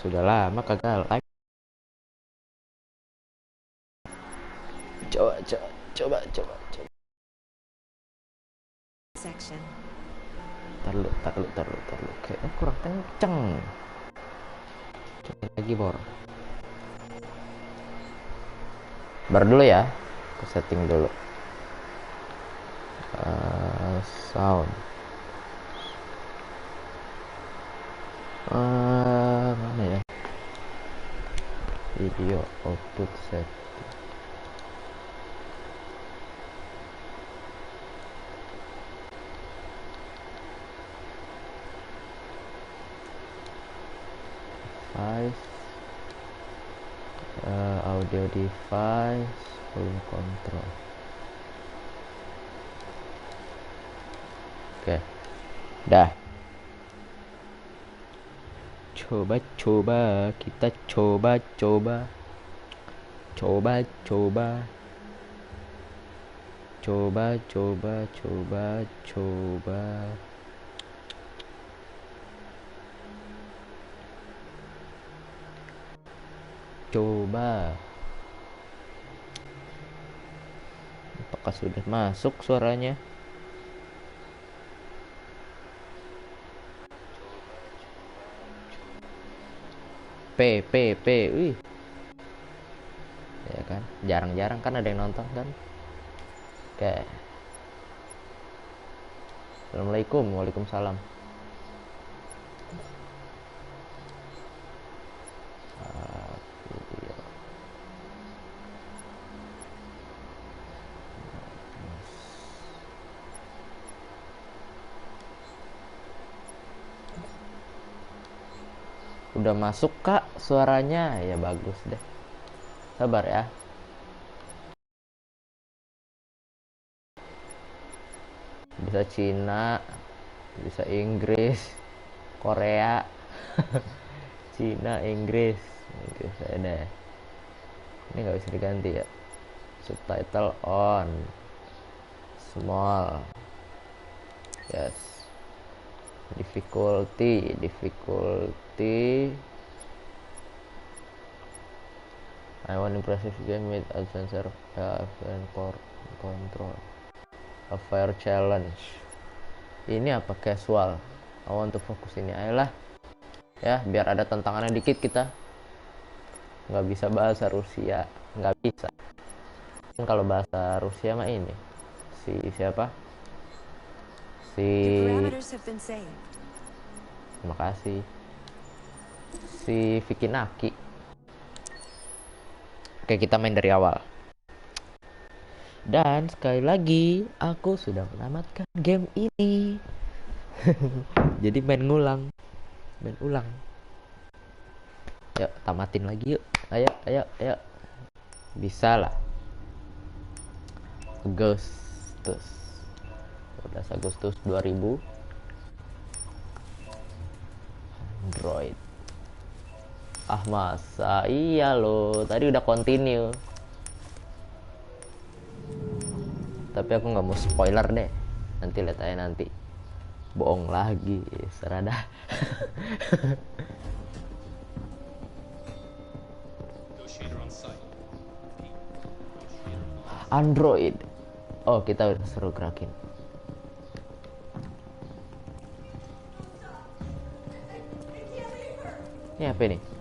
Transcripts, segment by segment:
Sudah lama kagak live. Coba. Section. Taruh. Kayaknya kurang kenceng. Coba lagi bor. Bar dulu ya. Aku setting dulu. Sound. Mana ya? Video output setting. Audio device volume control. Oke. Dah. Coba kita coba. Apakah sudah masuk suaranya? Wih. Ya kan, jarang-jarang kan ada yang nonton kan. Oke. Assalamualaikum. Waalaikumsalam. Video. Udah masuk kak suaranya? Ya bagus deh. Sabar ya. Bisa Cina, bisa Inggris, Korea. Cina, Inggris saya deh. Ini nggak bisa diganti ya. Subtitle on, small, yes. Difficulty. I want impressive game with advanced and control. A fair challenge. Ini apa, casual? I want to fokus ini. Ayolah ya, biar ada tantangannya dikit. Kita nggak bisa bahasa Rusia, nggak bisa kan. Kalau bahasa Rusia mah ini si siapa, terima kasih, si Vicky Naki. Oke, kita main dari awal. Dan sekali lagi aku sudah menamatkan game ini. Jadi main ulang. Yuk, tamatin lagi yuk. Ayo. Bisa lah. Agustus 2000. Android. Masa iya loh, tadi udah continue. Tapi aku nggak mau spoiler deh. Nanti lihat aja nanti. Bohong lagi, serada. Android. Oh, kita udah seru gerakin. Ini apa ini?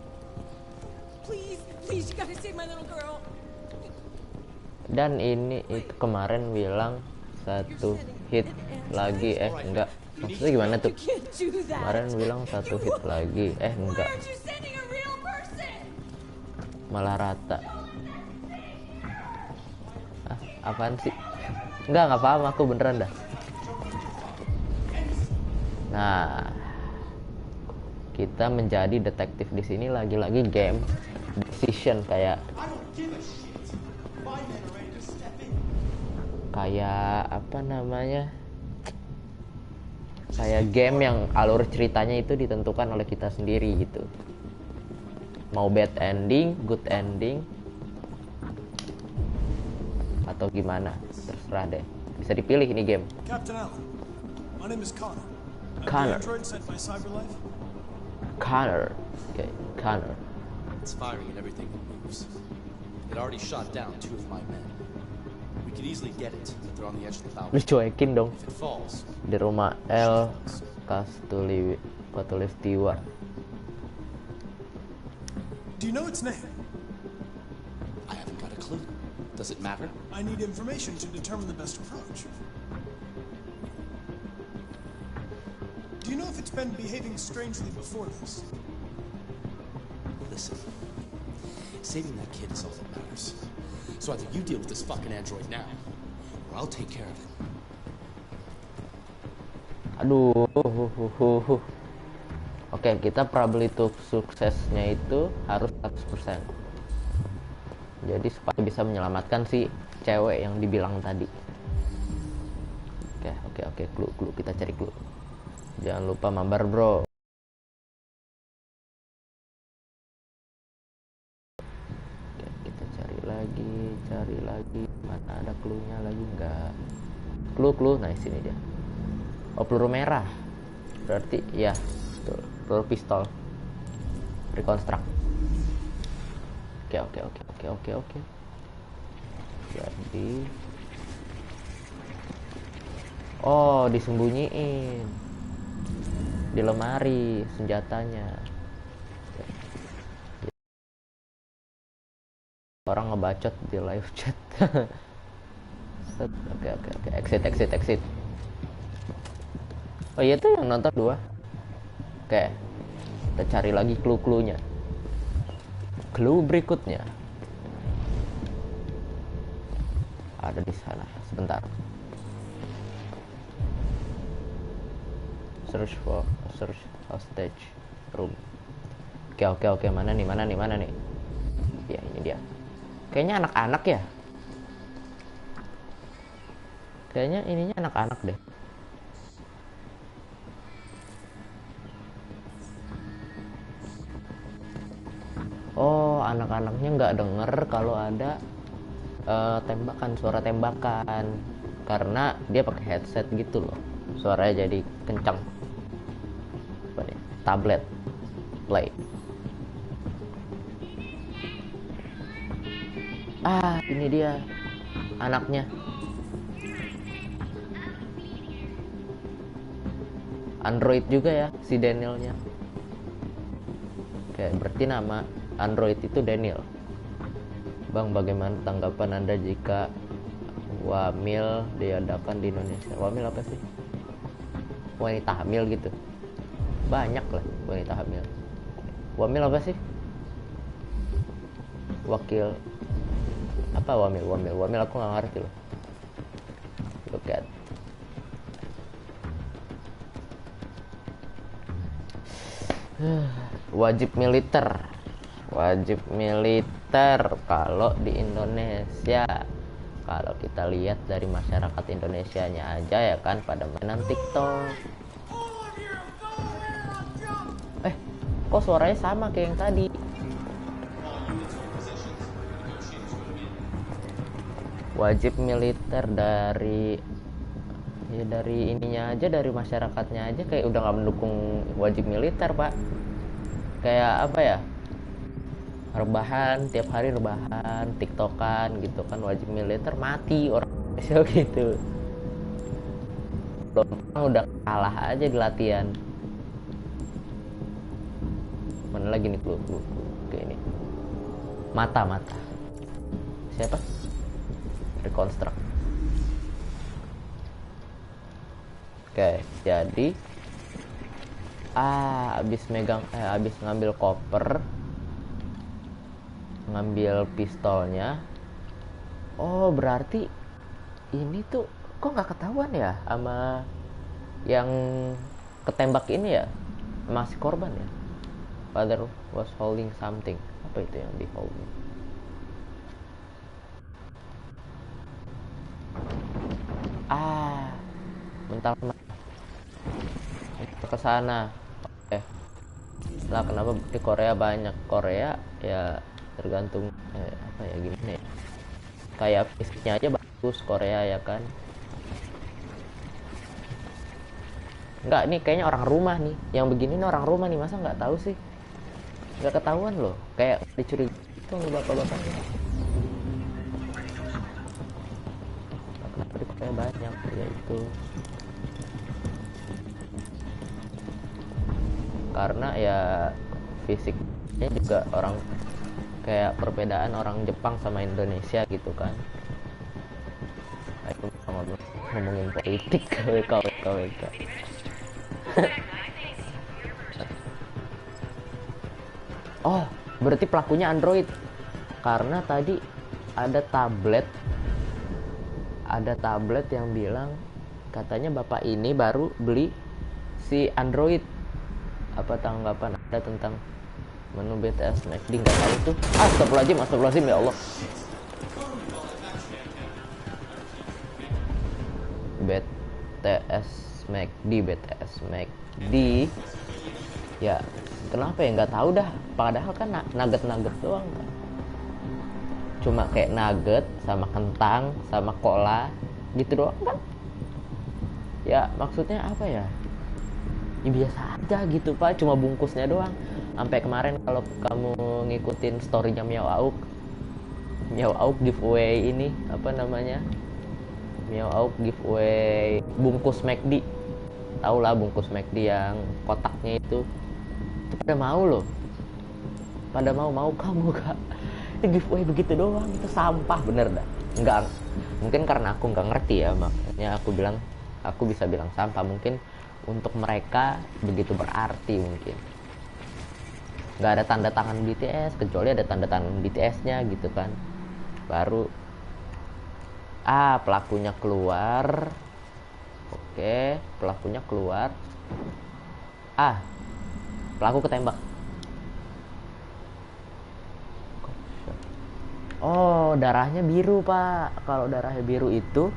Dan ini itu kemarin bilang satu hit lagi, enggak. Maksudnya gimana tuh? Kemarin bilang satu hit lagi, enggak. Malah rata. Apaan sih? Nggak paham aku beneran dah. Nah, kita menjadi detektif di sini lagi-lagi game decision kayak apa namanya? Kayak game yang alur ceritanya itu ditentukan oleh kita sendiri gitu. Mau bad ending, good ending, atau gimana, terserah deh. Bisa dipilih ini game. Captain Allen, my name is Connor. Connor. Android sent by CyberLife? Connor. Okay, Connor. It's firing at everything that moves. It already shot down 2 of my men. We could easily get it, but they're on the edge of the balcony. Dicuekin dong. If it falls, Di rumah L Katulistiwa. Do you know its name? I haven't got a clue. Does it matter? I need information to determine the best approach. Do you know if it's been behaving strangely before this? Listen, saving that kid is all that matters. So either you deal with this fucking android now, or I'll take care of it. Aduh. Oke, kita probability suksesnya itu harus 100%. Jadi supaya bisa menyelamatkan si cewek yang dibilang tadi. Oke, clue, kita cari clue. Jangan lupa mabar, bro. Oke, kita cari lagi. Mana ada clue-nya lagi enggak? Clue. Nah, sini dia. Oh, peluru merah. Berarti ya, betul. Peluru pistol. Reconstruct. Oke. Jadi disembunyiin di lemari senjatanya. Orang ngebacot di live chat. Oke. Exit. Oh iya tuh yang nonton 2. Oke. Kita cari lagi clue-cluenya. Clue berikutnya ada di sana. Sebentar. Search hostage room. Oke. Mana nih? Ya, ini dia. Kayaknya anak-anak ya. Kayaknya ininya anak-anak deh. Oh, anak-anaknya nggak denger kalau ada suara tembakan, karena dia pakai headset gitu loh. Suaranya jadi kencang. Apa nih? Tablet play. Ini dia anaknya. Android juga ya si Danielnya. Oke, berarti nama Android itu Daniel. Bang, bagaimana tanggapan Anda jika wamil diadakan di Indonesia? Wamil apa sih? Wanita hamil gitu. Banyak lah wanita hamil. Wamil apa sih? Wakil apa wamil aku nggak ngerti loh. Look at wajib militer kalau di Indonesia. Kalau kita lihat dari masyarakat Indonesianya aja ya kan, pada mainan TikTok. Kok suaranya sama kayak yang tadi? Wajib militer dari ininya aja, dari masyarakatnya aja kayak udah nggak mendukung wajib militer, Pak. Kayak apa ya, rebahan, tiap hari rebahan, tiktokan gitu kan, wajib militer mati orang Indonesia gitu. Orang udah kalah aja di latihan. Mana lagi nih clue. Oke, ini mata siapa? Reconstruct. Oke, jadi abis ngambil koper, ngambil pistolnya. Oh, berarti ini tuh kok nggak ketahuan ya sama yang ketembak ini ya, masih korban ya. Father was holding something. Apa itu yang di holding? Mental ke sana. Oke. Lah kenapa di Korea banyak? Korea ya tergantung apa ya, gimana ya? Kayak fisiknya aja bagus Korea ya kan. Enggak, nih kayaknya orang rumah nih. Yang begini nih orang rumah nih, masa nggak tahu sih? Nggak ketahuan loh, kayak dicurigai itu bapak-bapaknya. Kenapa kayak banyak ya itu? Karena ya fisiknya juga orang, kayak perbedaan orang Jepang sama Indonesia gitu kan. Aku ngomongin politik WK. Oh, berarti pelakunya Android. Karena tadi ada tablet yang bilang katanya bapak ini baru beli si Android. Apa tanggapan Anda tentang menu BTS McD? Nggak tahu tuh. Astagfirullahaladzim ya Allah. BTS McD ya, kenapa ya, nggak tahu dah. Padahal kan nugget doang kan, cuma kayak nugget sama kentang sama cola gitu doang kan ya. Maksudnya apa ya, ya biasa aja gitu pak, cuma bungkusnya doang. Sampai kemarin kalau kamu ngikutin storynya Miao Auk giveaway ini, apa namanya, Miao Auk giveaway bungkus McD. Tahu lah bungkus McD yang kotaknya itu pada mau loh, pada mau kamu gak? Giveaway begitu doang, itu sampah bener dah. Enggak, mungkin karena aku nggak ngerti ya, makanya aku bisa bilang sampah. Mungkin untuk mereka begitu berarti, mungkin nggak ada tanda tangan BTS, kecuali ada tanda tangan BTS-nya gitu kan, baru pelakunya keluar. Oke, pelakunya keluar. Pelaku ketembak. Oh, darahnya biru pak. Kalau darahnya biru itu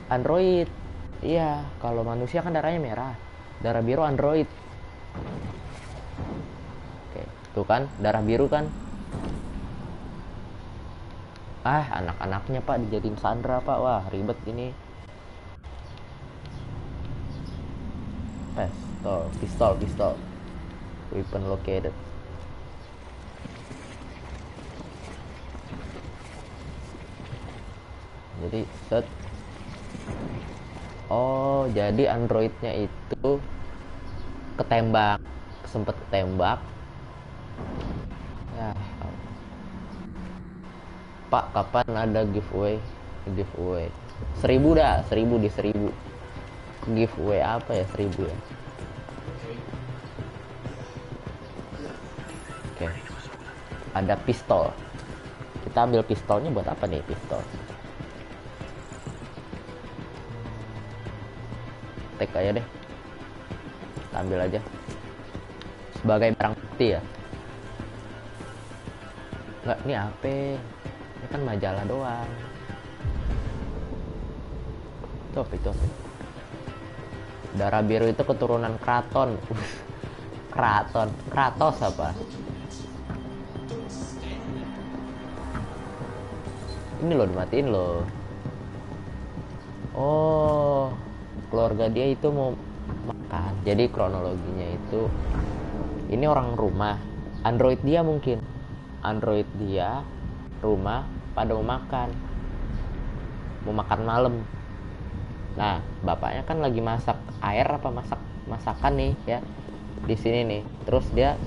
Android. Iya, kalau manusia kan darahnya merah. Darah biru Android. Oke, tuh kan darah biru kan. Anak-anaknya pak dijadiin sandera pak. Wah ribet ini. Pistol. Weapon located. Jadi set. Oh, jadi androidnya itu sempet ketembak ya. Pak, kapan ada giveaway 1000 dah, 1000 di 1000. Giveaway apa ya, 1000 ya. Oke, ada pistol. Kita ambil pistolnya buat apa nih pistol? Tek aja deh, kita ambil aja sebagai barang bukti ya. Enggak, ini apa? Ini kan majalah doang. Itu darah biru itu keturunan Kraton. Kratos apa? Ini loh, dimatiin loh. Oh, keluarga dia itu mau makan. Jadi kronologinya itu, ini orang rumah, android dia rumah pada mau makan malam. Nah, bapaknya kan lagi masak air apa masakan nih ya di sini nih. Terus dia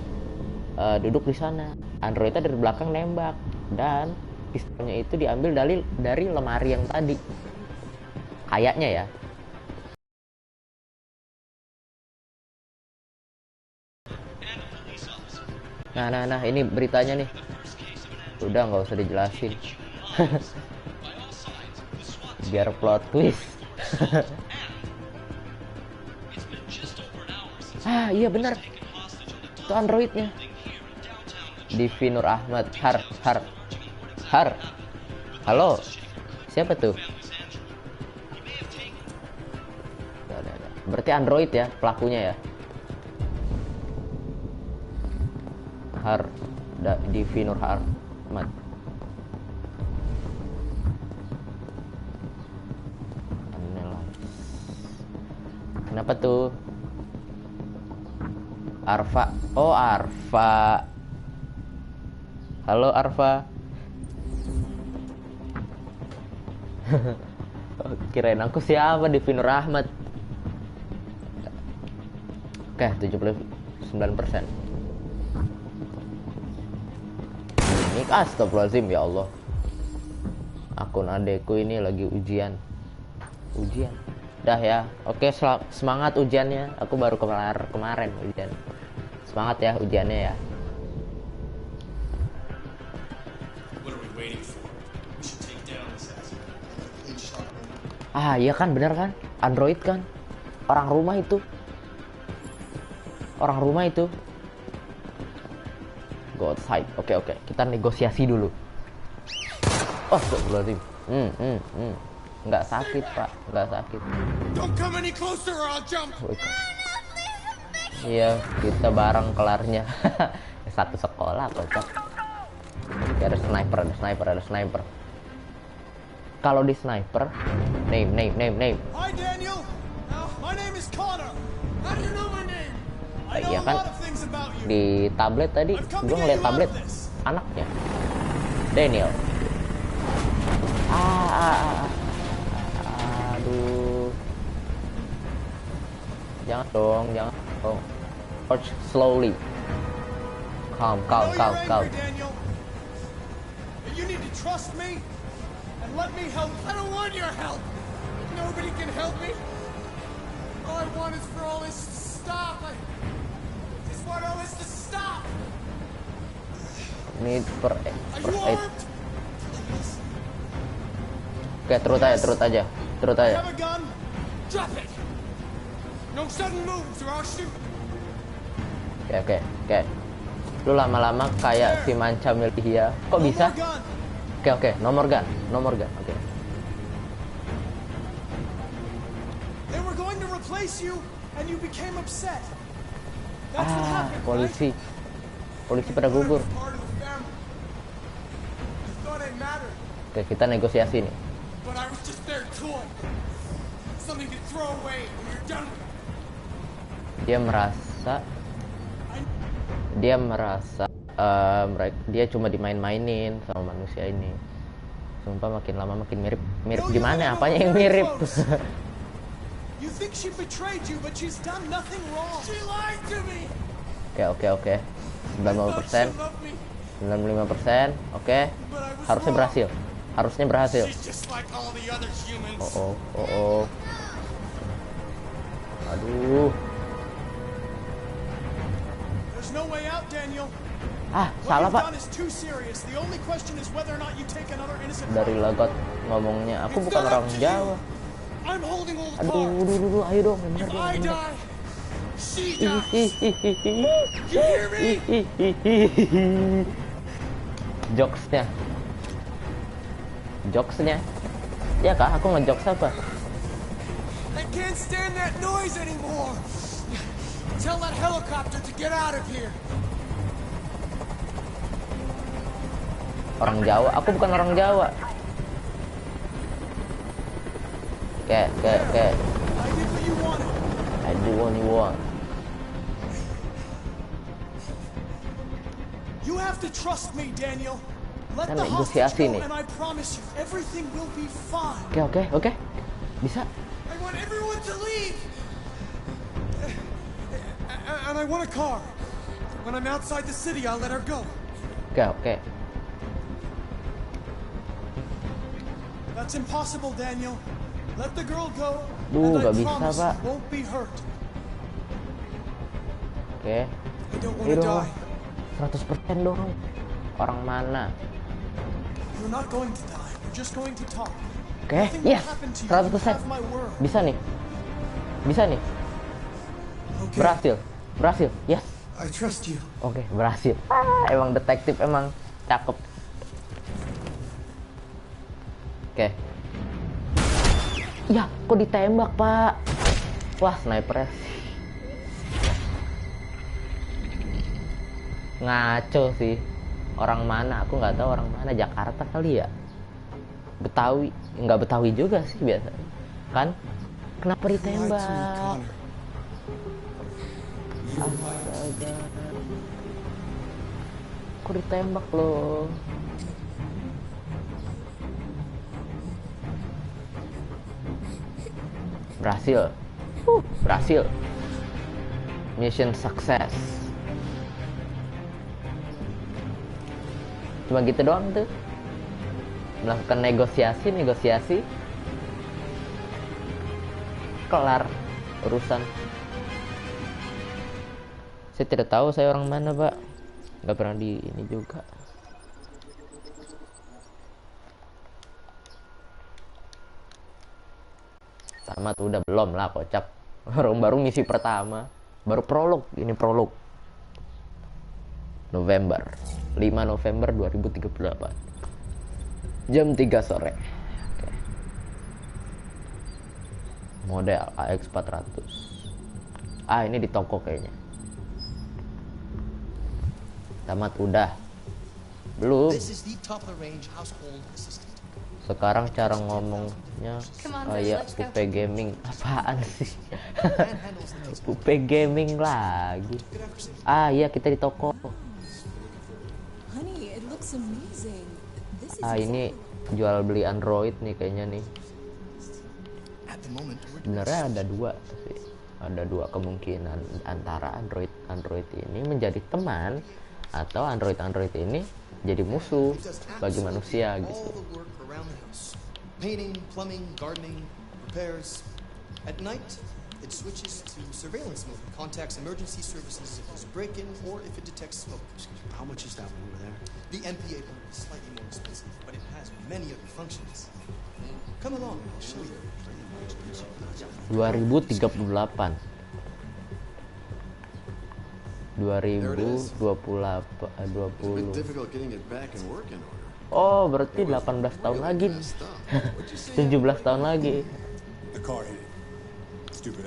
duduk di sana. Androidnya dari belakang nembak, dan pistolnya itu diambil dari lemari yang tadi. Kayaknya ya. Nah, ini beritanya nih. Udah nggak usah dijelasin. Biar plot twist. Iya benar. Itu androidnya. Divi Nur Ahmad. Har. Halo. Siapa tuh? Berarti android ya pelakunya ya. Divi Nur Ahmad. Aneh lah. Kenapa tuh? Arfa. Oh, Arfa. Halo, Arfa. Kirain aku siapa, Devi Nur Ahmad. Oke, 79%. Ini astagfirullahaladzim, ya Allah. Akun adekku ini lagi ujian. Dah ya. Oke, semangat ujiannya. Aku baru kemarin ujian. Semangat ya ujiannya ya. Ah, iya kan, bener kan? Android kan? Orang rumah itu. Go outside. Oke. Kita negosiasi dulu. Oh, astagfirullahaladzim. Nggak sakit, Pak. Nggak sakit. Don't come any closer or I'll jump. Iya, kita bareng kelarnya. Satu sekolah, kocak. Ada sniper. Kalau di sniper, name. Hi Daniel. My name is Connor. How do you know my name? I know Iya a kan, lot of things about you. di tablet tadi gue ngeliat tablet anaknya Daniel. Aduh, jangan dong. Approach slowly. Calm. Daniel. You need to trust me and let me help. I don't want your help. Nobody can help me. All I want is for all this to stop. I just want all this to stop. Need for Are you aid. armed? Oke, terus aja. Have a gun? Drop it. No sudden moves or I'll shoot. Oke. Lu lama-lama kayak si Manca Milihia. Kok No bisa? more gun. Oke. Nomor gun. Oke. They were going to replace you and you became upset. That's what happened, Polisi pada right? gugur. I was part of the family. You thought I mattered, Oke, kita negosiasi nih. but I was just their toy. Something to throw away when you're done with it. Dia merasa dia cuma dimain-mainin sama manusia ini. Sumpah makin lama makin mirip No, gimana? you Apanya know, yang very mirip? close. You think she betrayed you, but she's done nothing wrong. She lied to me. Oke. I thought she 90%, loved me, 95%. Oke. but I was Harusnya wrong. berhasil. She's just like all the other humans. Oh. Aduh. There's no way out, Daniel. Salah, What Pak. you've done is too serious. The only question is whether or not you take another innocent Dari life. lagot ngomongnya, aku It's bukan not orang up to Jawa. you. I'm holding all the Aduh, cards. ayo dong, bener If dong. I bener. die, she dies. You hear me? Jokesnya. Ya kah, aku ngejokes apa? I can't stand that noise anymore. Tell that helicopter to get out of here. Orang Jawa, aku bukan orang Jawa. Oke. I did what you wanted. I do what you want. You have to trust me, Daniel. Let Kita the hostage negosiasi go nih. and I promise you, everything will be fine. Oke. Bisa. I want everyone to leave. And I want a car. When I'm outside the city, I'll let her go. Oke. That's impossible, Daniel. Let the girl go. Duh, and I gak bisa, promise Pak. you won't be hurt. Oke. I don't want Ayo to dong. die. 100% dong. Orang mana? You're not going to die. We're just going to talk. Oke, Nothing will yes. happen to you. You 100%. have my word. Bisa nih. Okay. Berhasil. Yes. I trust you. Oke, berhasil. Emang detektif, emang cakep. Oke. Ya, kok ditembak, Pak? Wah, snipernya. Ngaco sih. Orang mana? Aku nggak tahu orang mana. Jakarta kali ya. Betawi. Nggak Betawi juga sih biasanya. Kan? Kenapa You lied to me, ditembak? Connor. Kok ditembak loh? Berhasil. Berhasil. Mission success. Cuma gitu doang tuh. Melakukan negosiasi. Kelar urusan. Saya tidak tahu saya orang mana, Pak. Nggak pernah di ini juga. Tamat udah belum lah, kocak. Baru misi pertama. Baru prolog, ini prolog. November. 5 November 2038. Jam 3 sore. Oke. Model AX400. Ini di toko kayaknya. Tamat udah. Belum. Sekarang cara ngomongnya kayak Pupe Gaming. Apaan sih? Pupe Gaming lagi. Iya, kita di toko. Ini jual beli Android nih kayaknya nih. Sebenarnya ada dua kemungkinan, antara Android ini menjadi teman atau Android ini jadi musuh bagi manusia gitu. Painting, plumbing, gardening, repairs. At night, it switches to surveillance mode. Contacts emergency services if there's a break-in or if it detects smoke. How much is that when we were there? The MPA one is slightly more expensive, but it has many other functions. Come along, I'll show you. 2038. 2020. Difficult getting it back in working order. Oh, berarti 18 tahun lagi. 17 tahun lagi.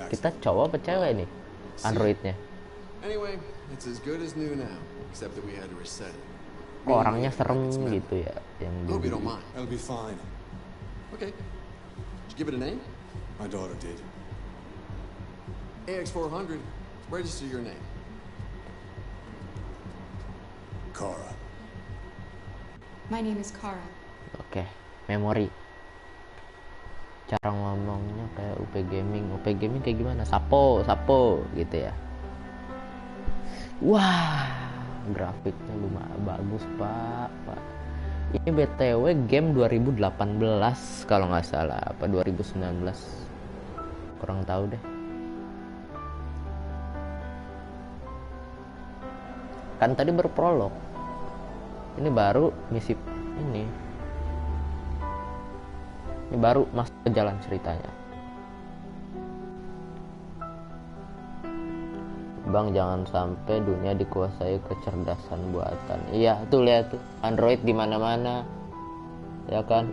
Kita cowok apa cewek nih Androidnya? Anyway, it's as good as new now, except that we had to reset it. Kok orangnya serem gitu ya yang Hope you don't mind. It'll be fine. Okay. Did you give it a name? My daughter did. AX400. Register your name. Kara. My name is Kara. Oke, memori. Cara ngomongnya kayak UP Gaming. UP Gaming kayak gimana? Sapo gitu ya. Wah, grafiknya lumayan bagus, Pak. Ini BTW game 2018 kalau nggak salah, apa 2019. Kurang tahu deh. Kan tadi berprolog. Ini baru misi ini baru masuk ke jalan ceritanya. Bang, jangan sampai dunia dikuasai kecerdasan buatan. Iya, tuh lihat tuh Android di mana-mana, ya kan?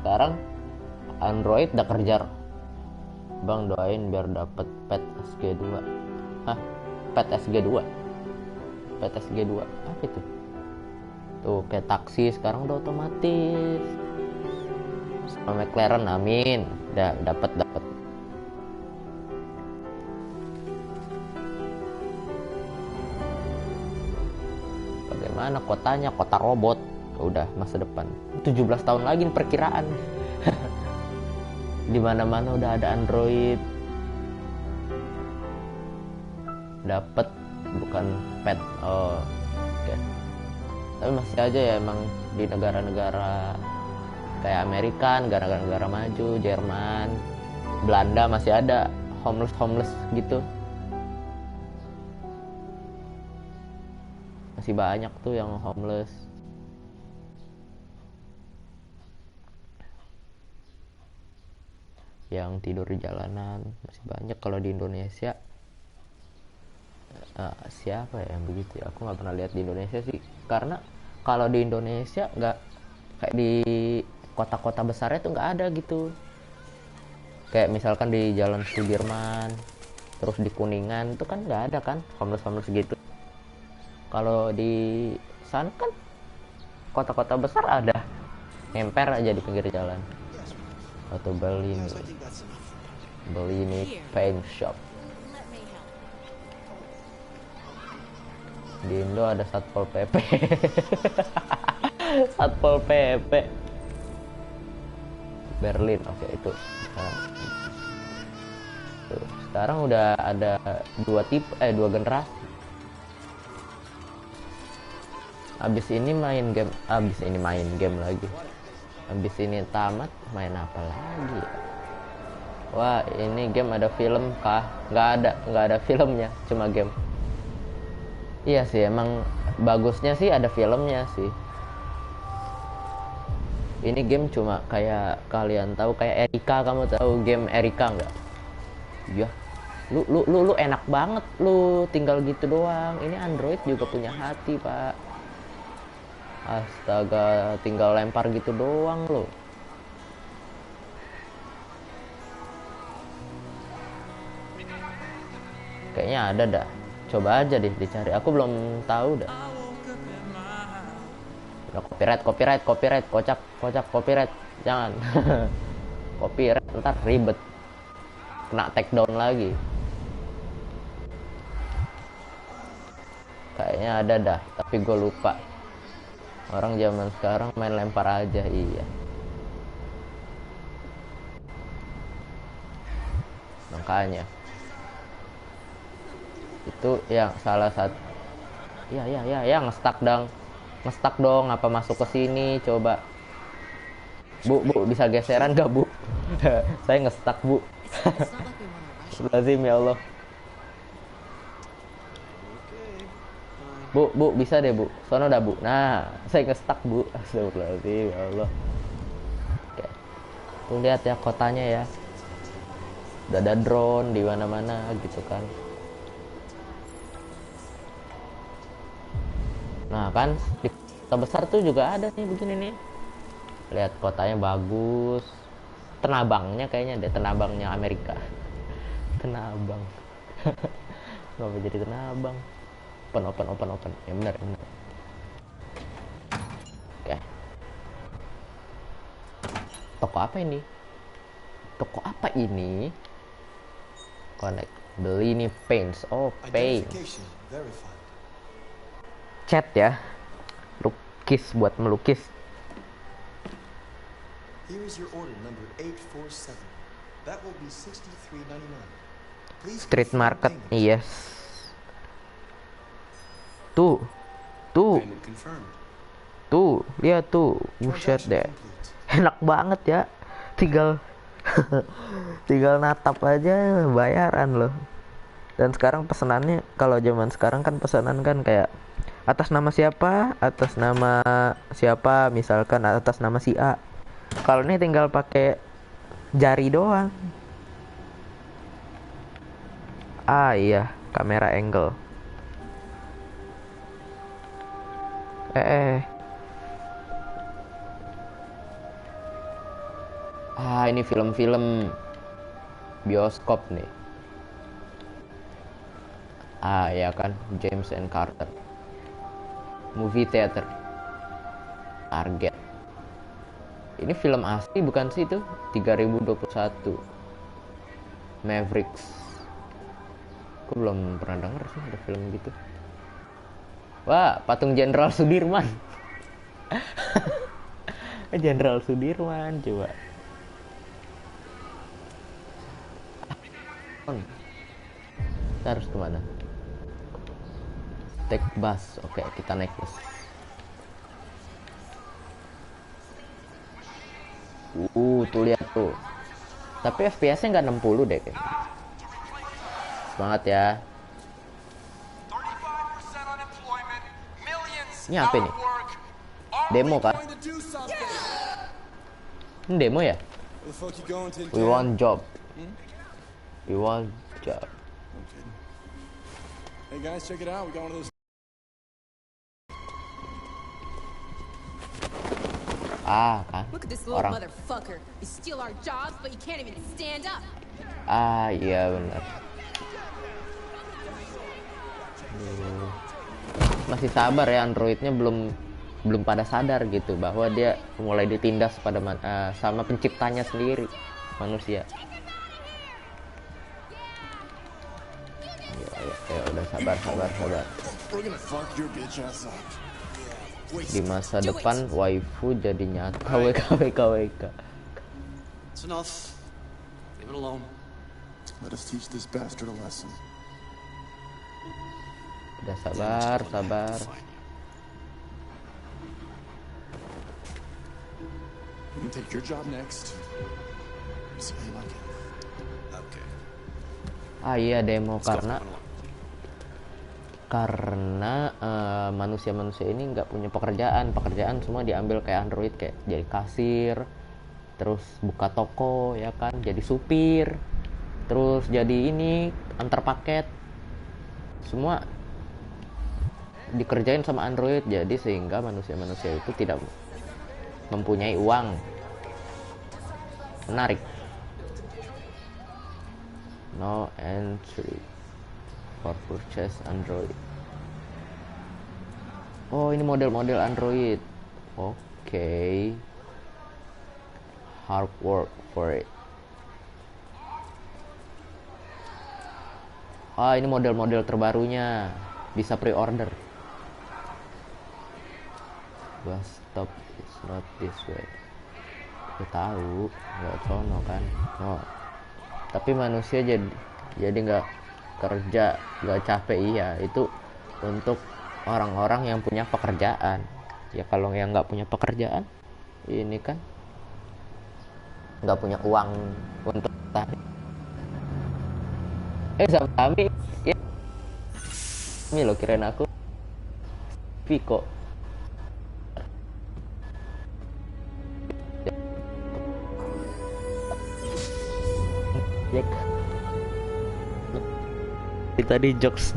Sekarang Android udah kerja. Bang, doain biar dapet pet SG2. Pet SG2. PTSG2 apa itu? Tuh kayak taksi sekarang udah otomatis. Sama McLaren, amin. Udah dapat. Bagaimana kotanya? Kota robot. Udah masa depan. 17 tahun lagi perkiraan. Di mana-mana udah ada Android. Dapat bukan pet. Oke. Tapi masih aja ya emang di negara-negara kayak Amerika, negara-negara maju, Jerman, Belanda masih ada homeless gitu. Masih banyak tuh yang homeless. Yang tidur di jalanan masih banyak. Kalau di Indonesia siapa ya yang begitu ya? Aku nggak pernah lihat di Indonesia sih, karena kalau di Indonesia nggak kayak di kota-kota besarnya tuh nggak ada gitu. Kayak misalkan di Jalan Sudirman, terus di Kuningan itu kan nggak ada kan homeless gitu. Kalau di sana kan kota-kota besar ada, ngemper aja di pinggir jalan. Atau Bellini Paint Shop. Di Indo ada Satpol PP. Satpol PP Berlin, oke itu. Tuh, sekarang udah ada dua generasi. Abis ini main game lagi. Abis ini tamat main apa lagi? Wah, ini game ada film kah? Nggak ada filmnya, cuma game. Iya sih, emang bagusnya sih ada filmnya sih. Ini game cuma kayak kalian tahu kayak Erika, kamu tahu game Erika nggak? Iya. Lu enak banget lu tinggal gitu doang. Ini Android juga punya hati, Pak. Astaga, tinggal lempar gitu doang lo. Kayaknya ada dah. Coba aja deh dicari. Aku belum tahu dah. Udah copyright, kocak copyright. Jangan. Copyright ntar ribet. Kena take down lagi. Kayaknya ada dah, tapi gue lupa. Orang zaman sekarang main lempar aja, iya. Makanya itu yang salah satu. Ya ngestak dong apa masuk ke sini coba. Bu bisa geseran gak, Bu? Saya ngestak, Bu. Lazim ya Allah. Bu bisa deh, Bu. Sono dah, Bu. Nah, saya ngestak, Bu. Astagfirullahaladzim ya Allah. Oke. Tuh lihat ya kotanya ya. Udah ada drone di mana-mana gitu kan. Nah, kan di kota besar tuh juga ada nih begini nih. Lihat kotanya bagus. Tenabangnya kayaknya deh, tenabangnya Amerika. Tenabang. Kenapa jadi tenabang? Open. Ya benar. Oke. Toko apa ini? Connect. Beli nih paints. Oh, paint. Cat ya. Lukis buat melukis. Here is your order number 847. That will be $63.99. Please Street confirm market. payment. Yes. Tuh, Payment confirmed. lihat tuh, buset Transaction deh, complete. enak banget ya, tinggal natap aja bayaran loh. Dan sekarang pesanannya, kalau zaman sekarang kan pesanan kan kayak atas nama siapa, misalkan atas nama si A. Kalau ini tinggal pakai jari doang. Ah iya, kamera angle. Ini film-film bioskop nih. Ya kan, James and Carter. Movie theater. Target. Ini film asli bukan sih itu? 3021. Mavericks. Aku belum pernah denger sih ada film gitu. Wah, patung Jenderal Sudirman. Jenderal Sudirman coba. Kita harus kemana? Take bus. Oke, kita naik bus. Tuh lihat tuh. Tapi FPS-nya nggak 60 deh kayaknya. Semangat ya. Ini apa nih? Demo kan? Ini demo ya? We want job. We want job. Hey guys, check it out. We got one of those. Kan Look at this little orang. motherfucker. You steal our jobs, but you can't even stand up. Iya benar. Masih sabar ya, androidnya belum pada sadar gitu bahwa dia mulai ditindas pada sama penciptanya sendiri, manusia. Ya udah sabar. We're gonna fuck your bitch ass up. Di masa depan waifu jadi nyata. WKWKWK. It's enough. Leave it alone. Let us teach this bastard a lesson. Udah sabar, sabar. You can take your job next. See how you like it. Okay. Ah iya, demo karena manusia-manusia ini nggak punya pekerjaan semua diambil kayak android, kayak jadi kasir, terus buka toko ya kan, jadi supir, terus jadi ini antar paket, semua dikerjain sama android. Jadi sehingga manusia-manusia itu tidak mempunyai uang. Menarik. No entry for purchase Android. Oh, ini model-model Android. Oke. Hard work for it. Ah, ini model-model terbarunya. Bisa pre-order. Bus stop is not this way. Aku tahu, nggak sono kan. No. Tapi manusia jadi nggak kerja, nggak capek. Iya, itu untuk orang-orang yang punya pekerjaan. Ya kalau yang nggak punya pekerjaan, ini kan nggak punya uang untuk tadi. Sama kami ya, ini lo kirain aku Viko. Tadi jokes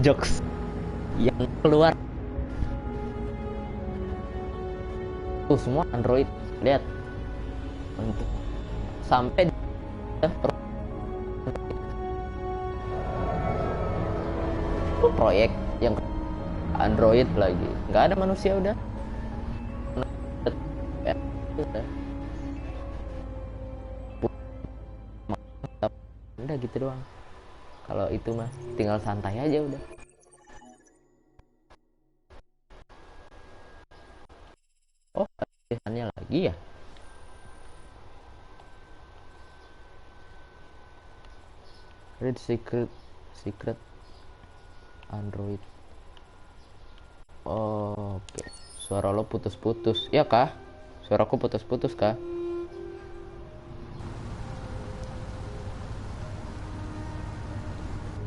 yang keluar tuh semua Android, lihat untuk sampai proyek yang Android lagi, nggak ada manusia udah gitu doang. Kalau itu mah tinggal santai aja udah. Oh, pilihannya lagi ya. Read secret Android. Oh, oke. Suara lo putus-putus. Ya kah? Suaraku putus-putus kah?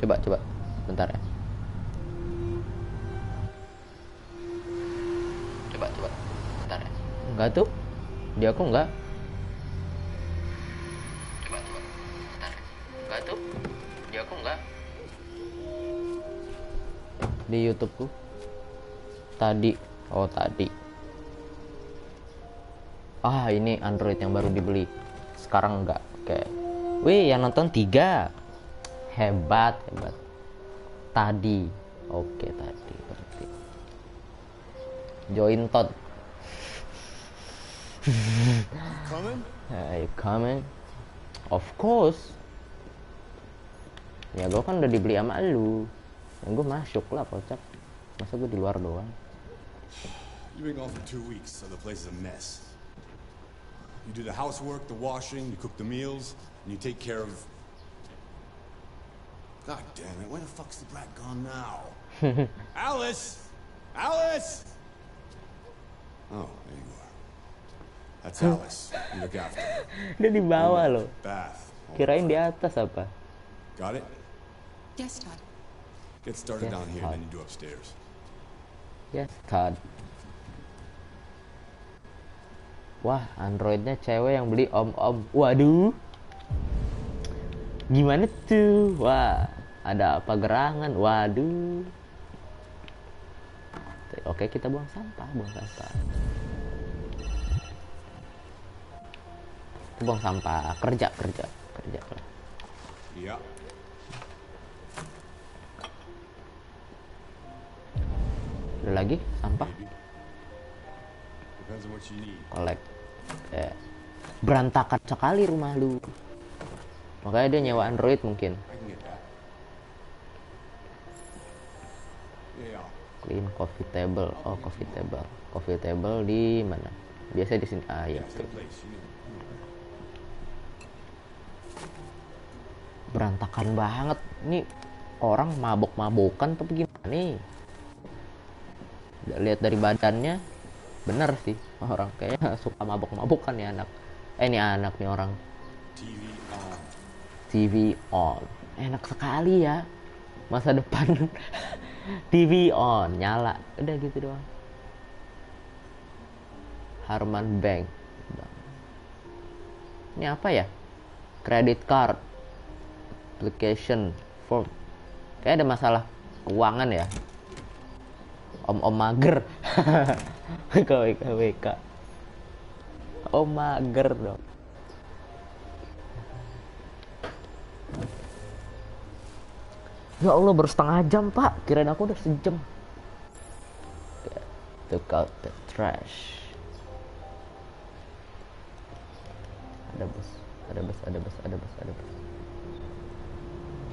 Coba bentar ya. Coba bentar ya. Enggak tuh, di aku enggak. Coba bentar ya. Enggak tuh, di aku enggak. Di YouTubeku tadi. Oh tadi. Ah, ini Android yang baru dibeli. Sekarang enggak. Kayak, wih, yang nonton 3. Hebat. Tadi. Oke, tadi berarti. Join Todd. Coming? Hey, coming? Of course. Ya gue kan udah dibeli sama lu. Ya gue masuk lah, kocak. Masa gue di luar doang. You've been gone for 2 weeks, so the place is a mess. You do the housework, the washing, you cook the meals, and you take care of... God damn it, where the fuck's the brat gone now? Alice! Alice! Oh, there you are. That's Alice. You look after her. Dia di bawah loh. Bath. Kirain di atas apa? Got it? Yes, Todd. Get started Yes, down here, Todd. then you do upstairs. Yes, Todd. Wah, Androidnya cewek yang beli om-om. Waduh. Gimana tuh? Wah, ada apa gerangan? Waduh. Oke, kita buang sampah. Kita buang sampah. Kerja. Yeah. Ada lagi sampah? Maybe. Depends on what you need. Kolek. Berantakan sekali rumah lu. Makanya dia nyewa Android mungkin. I can get that. Yeah. Clean coffee table. Oh, coffee table. Coffee table di mana? Biasa di sini. Ah, ya tuh. Berantakan banget. Ini orang mabok-mabokan tuh gimana nih? Lihat dari badannya, bener sih orang kayaknya suka mabok-mabokan ya anak. Ini anak nih orang. TV on. Enak sekali ya. Masa depan TV on, nyala. Udah gitu doang. Harman Bank. Ini apa ya? Credit card. Application form. Kayak ada masalah keuangan ya. Om-om mager. WK. Om mager dong. Ya Allah, baru setengah jam pak. Kirain aku udah sejam. Took out the trash. Ada bus.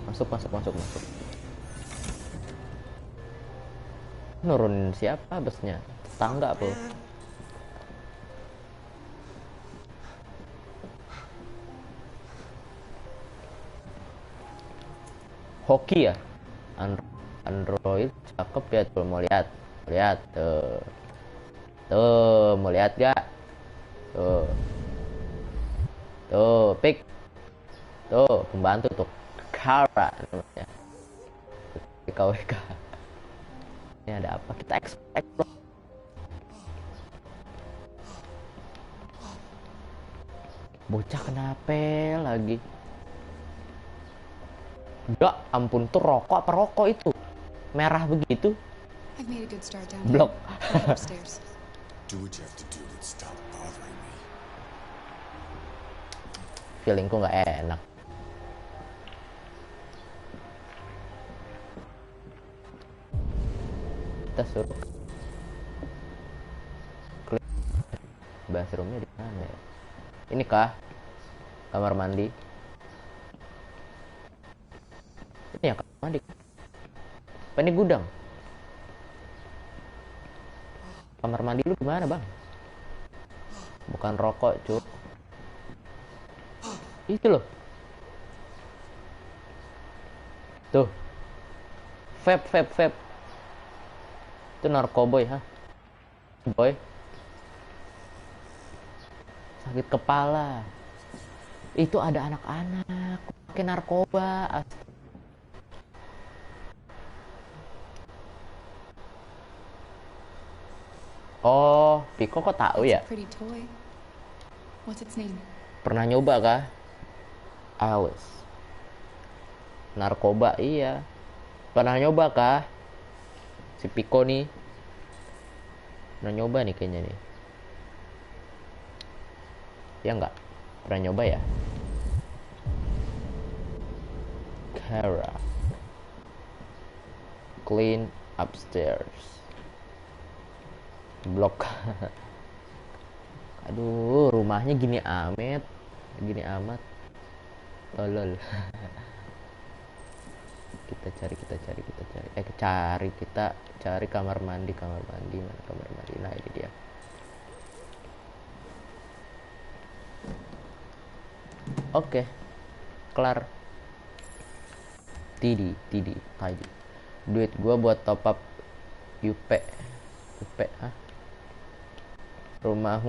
Masuk. Nurunin siapa busnya? Tetangga apa? Hoki ya? Android cakep ya tuh, mau lihat tuh mau lihat gak? Tuh pick tuh pembantu tuh Kara namanya. KWK. Ini ada apa? Kita explore. Bocah kenapa lagi? Ya ampun, tuh rokok apa rokok itu? Merah begitu. Blok. Feelingku nggak enak. Kita suruh bathroomnya di mana ya? Ini kah kamar mandi? Ini ya kamar mandi. Apa ini gudang? Kamar mandi lu gimana bang? Bukan rokok cuy. Itu loh. Tuh. Vape. Itu narkoboy ha? Boy. Sakit kepala. Itu ada anak-anak pakai narkoba. Oh, Piko kok tahu ya? Pernah nyoba kah? Alice. Narkoba iya. Pernah nyoba kah? Si Piko nih. Pernah nyoba nih kayaknya nih. Ya enggak? Pernah nyoba ya? Kara. Clean upstairs. Blok. Aduh, rumahnya gini amat. Tolol. Kita cari kamar mandi mana kamar mandi. Nah ini dia. Oke, kelar. Tidy. Duit gua buat top up UP, hah? Rumah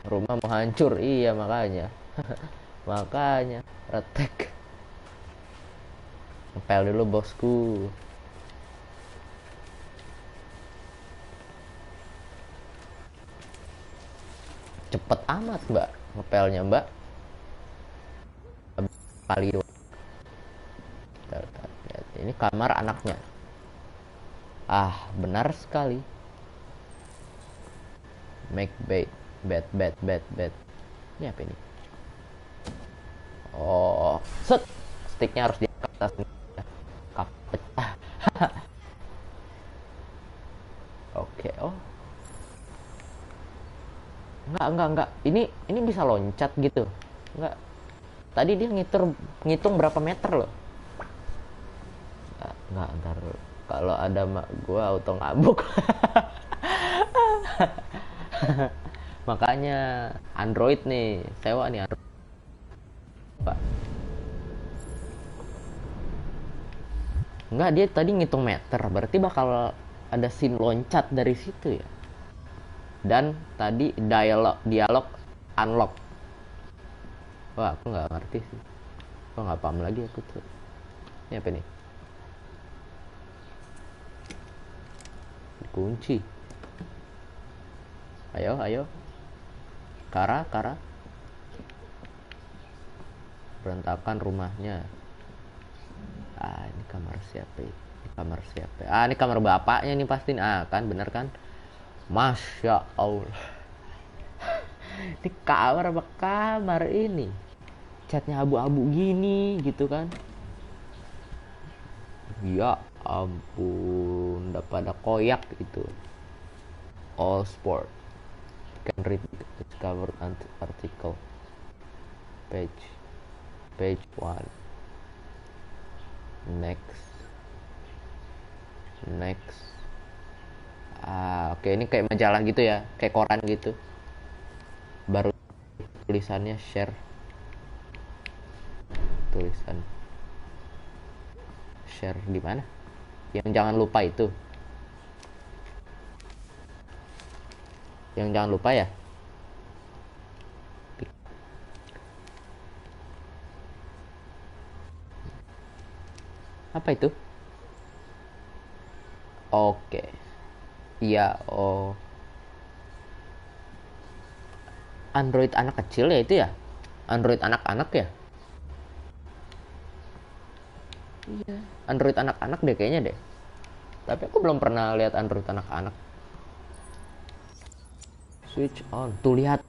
mau hancur. Iya makanya. Retek. Ngepel dulu bosku. Cepet amat mbak ngepelnya mbak. Kali doang. Ini kamar anaknya. Ah benar sekali. Make bed. Ini apa ini? Oh, set. Sticknya harus di atas. Pecah. Oke, oh. Enggak. Ini bisa loncat gitu. Enggak. Tadi dia ngitung berapa meter loh. Enggak, ntar Kalau ada mak gue auto ngabuk. Makanya Android nih, sewa nih Android. Pak. Enggak, dia tadi ngitung meter, berarti bakal ada scene loncat dari situ ya. Dan tadi dialog unlock. Wah, aku nggak ngerti sih. Kok nggak paham lagi aku tuh. Ini apa nih? Dikunci. Ayo. Kara. Berantakan rumahnya. Ini kamar siapa? Ini kamar bapaknya nih pasti. Kan bener kan? Masya Allah. Ini kamar apa kamar ini? Catnya abu-abu gini gitu kan? Ya ampun, udah pada koyak itu. All sport. Can read discover article. Page 1. Next. Oke, ini kayak majalah gitu ya, kayak koran gitu. Baru tulisannya share. Tulisan share di mana? Yang jangan lupa itu. Yang jangan lupa ya. Apa itu? Oke. Iya, Android anak kecil ya itu ya? Android anak-anak ya? Iya, Android anak-anak deh kayaknya deh. Tapi aku belum pernah lihat Android anak-anak. Switch on. Tuh lihat,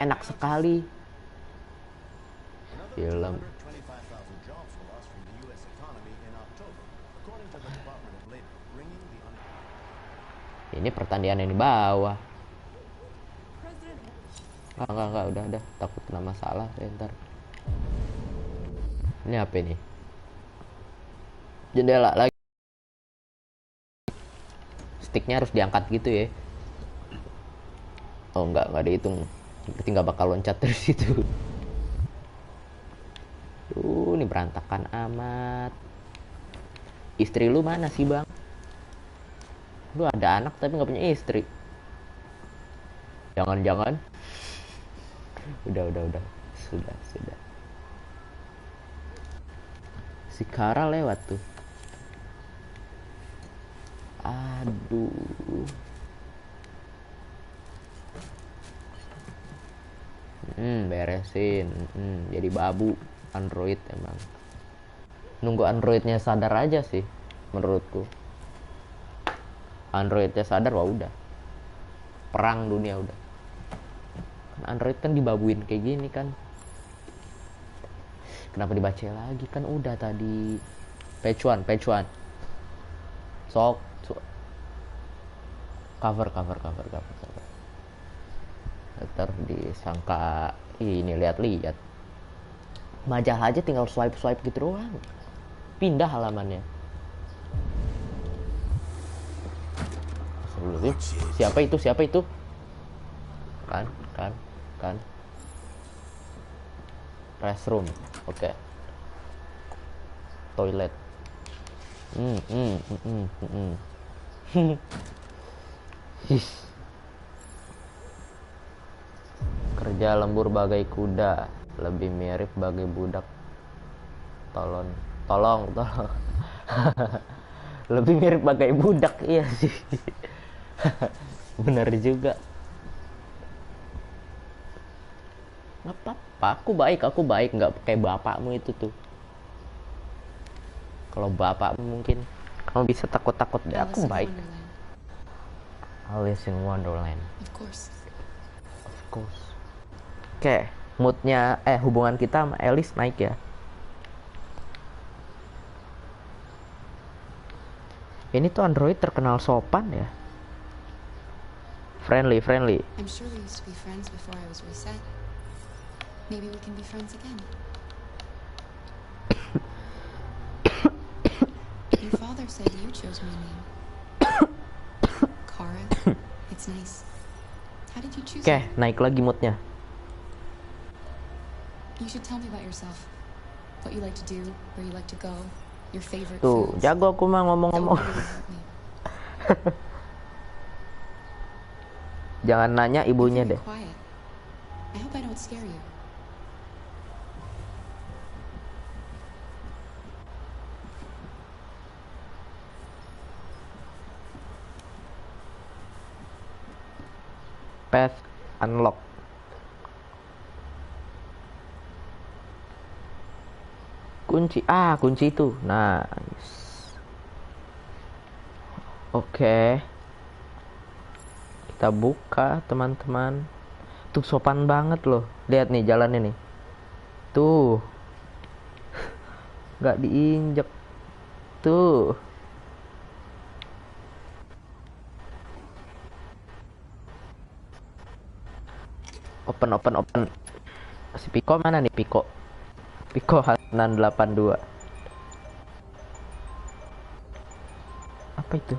enak sekali. Film. Ini pertandingan yang di bawah. Enggak, udah. Takut kena masalah ntar. Ini apa ini? Jendela lagi. Sticknya harus diangkat gitu ya. Oh enggak dihitung. Berarti nggak bakal loncat dari situ. Ini berantakan amat. Istri lu mana sih bang? Lu ada anak tapi nggak punya istri. Jangan. Udah. Sudah. Si Kara lewat tuh. Aduh. Beresin. Jadi babu Android emang. Nunggu Androidnya sadar aja sih menurutku. Androidnya sadar, wah udah perang dunia udah. Kan Android kan dibabuin kayak gini kan. Kenapa dibaca lagi, kan udah tadi. Page one. Sok. Cover. Ntar disangka ini lihat. Majalah aja tinggal swipe gitu doang. Pindah halamannya. Siapa itu? Kan. Restroom. Oke. Toilet. Kerja lembur bagai kuda, lebih mirip bagai budak. Tolong. Lebih mirip bagai budak, iya sih. Bener juga. Nggak apa-apa, aku baik, nggak kayak bapakmu itu tuh. Kalau bapakmu mungkin kamu bisa takut deh. Aku baik. Alice in Wonderland. Of course. Oke, moodnya hubungan kita sama Alice naik ya. Ini tuh Android terkenal sopan ya. Friendly. I'm sure we used to be friends before I was reset. Maybe we can be friends again. Your father father said you chose my name. Kara. It's nice. How did you choose Oke, it? naik lagi moodnya. You should tell me about yourself. What you like to do, where you like to go, your favorite Tuh, foods. jago aku mah That ngomong-ngomong. would really help me. Jangan nanya ibunya You're deh. very quiet. I hope I don't scare you. Path unlock. Kunci itu. Nice. Oke. Kita buka, teman-teman. Tuh sopan banget loh. Lihat nih jalannya nih. Tuh. Nggak diinjek. Tuh. Open. Si Piko mana nih Piko? Piko Hasanan 82. Apa itu?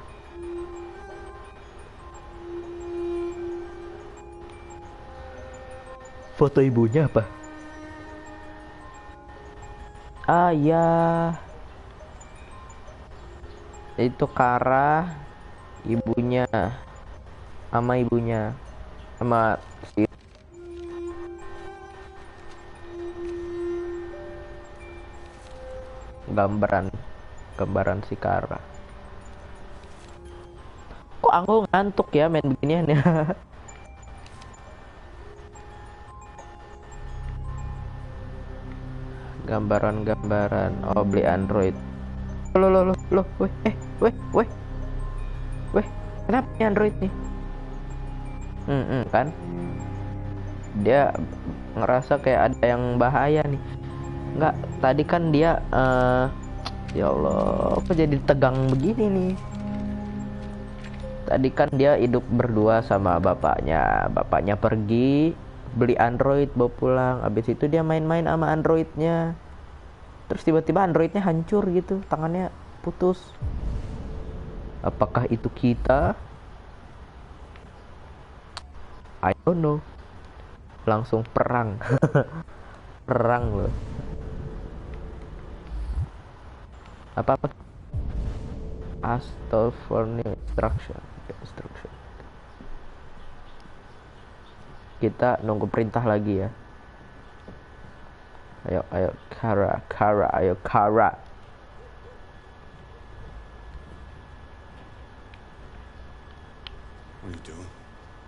Foto ibunya apa? Ah ya. Itu Kara ibunya sama si gambaran si Kara. Kok aku ngantuk ya main beginian ya? Gambaran. Oh, beli Android. Loh, weh, kenapa nih Android nih? Kan? Dia ngerasa kayak ada yang bahaya nih. Enggak, tadi kan dia ya Allah, apa jadi tegang begini nih? Tadi kan dia hidup berdua sama bapaknya. Bapaknya pergi beli Android bawa pulang. Habis itu dia main-main sama Androidnya. Terus tiba-tiba Androidnya hancur gitu, tangannya putus. Apakah itu kita? I don't know. Langsung perang. Perang loh. Apa? Astral for new instruction. Kita nunggu perintah lagi ya. Ayo Kara.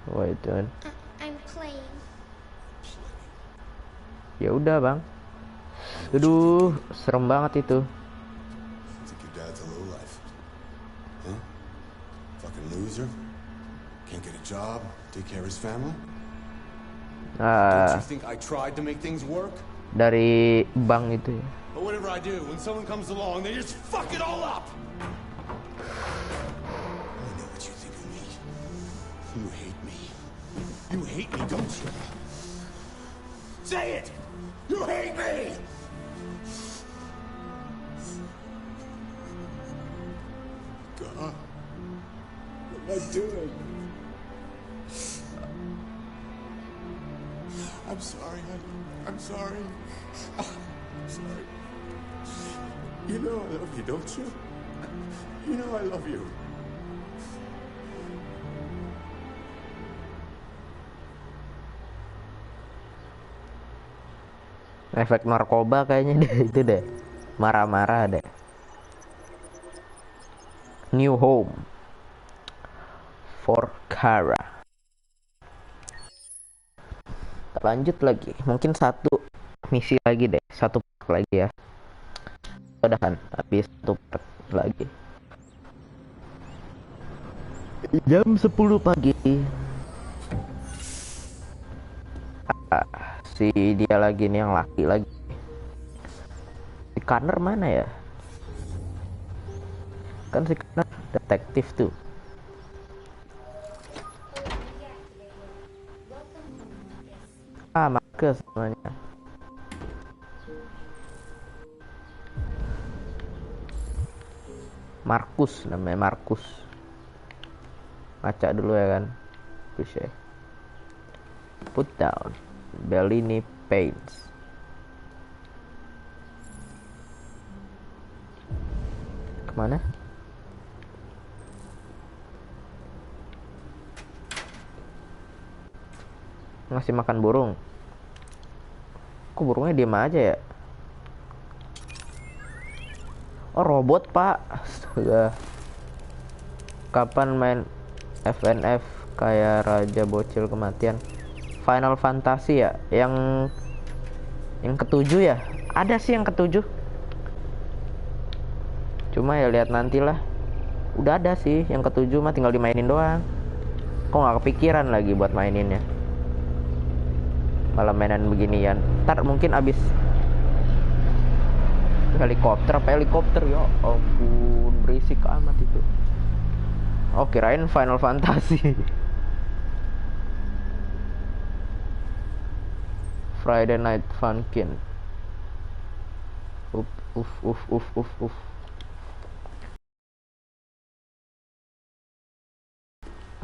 What are you doing? I'm playing. Ya udah, Bang. Aduh, serem banget itu. Think your dad's a lowlife? Huh? Fucking loser? Can't get a job, take care of his family? Don't you think I tried to make things work? Dari bank itu ya. But whatever I do, when someone comes along, they just fuck it all up! I know what you think of me. You hate me. You hate me, don't you? Say it! You hate me! God, what am I doing? I'm sorry, honey. I'm sorry. I'm sorry. You know I love you, don't you? You know I love you. Efek narkoba kayaknya deh itu deh. Marah-marah deh. New home for Kara. Kita lanjut lagi. Mungkin satu misi lagi deh. Satu part lagi ya. Udah kan habis satu part lagi. Jam 10 pagi. Si dia lagi nih yang laki lagi. Si Connor mana ya? Kan si Connor detektif tuh. Marcus namanya. Markus, namanya Markus. Ngaca dulu ya kan. Bisa. Put down Bellini paints. Kemana? Ngasih makan burung. Kok burungnya diem aja ya? Oh, robot pak. Astaga. Kapan main FNF kayak Raja Bocil Kematian? Final Fantasy ya, yang ketujuh ya. Ada sih yang ketujuh, cuma ya lihat nantilah. Udah ada sih yang ketujuh mah, tinggal dimainin doang. Kok nggak kepikiran lagi buat maininnya, malah mainan beginian. Ntar mungkin abis helikopter ya ampun, berisik amat itu. Oh, kirain Final Fantasy. Friday Night Funkin'.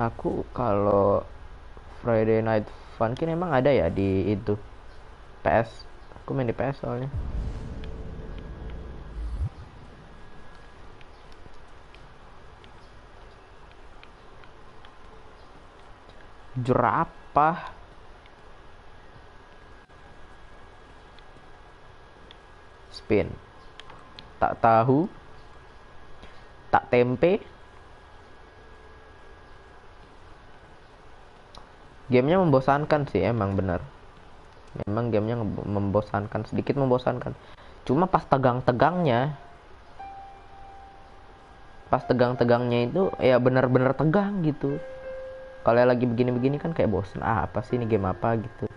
Aku kalau Friday Night Funkin' emang ada ya di itu PS. Aku main di PS soalnya. Jerapah. Spin. Tak tahu. Tak tempe. Gamenya membosankan sih, emang bener. Memang gamenya membosankan, sedikit membosankan. Cuma pas tegang-tegangnya itu ya bener-bener tegang gitu. Kalau lagi begini-begini kan kayak bosen. Apa sih ini, game apa gitu.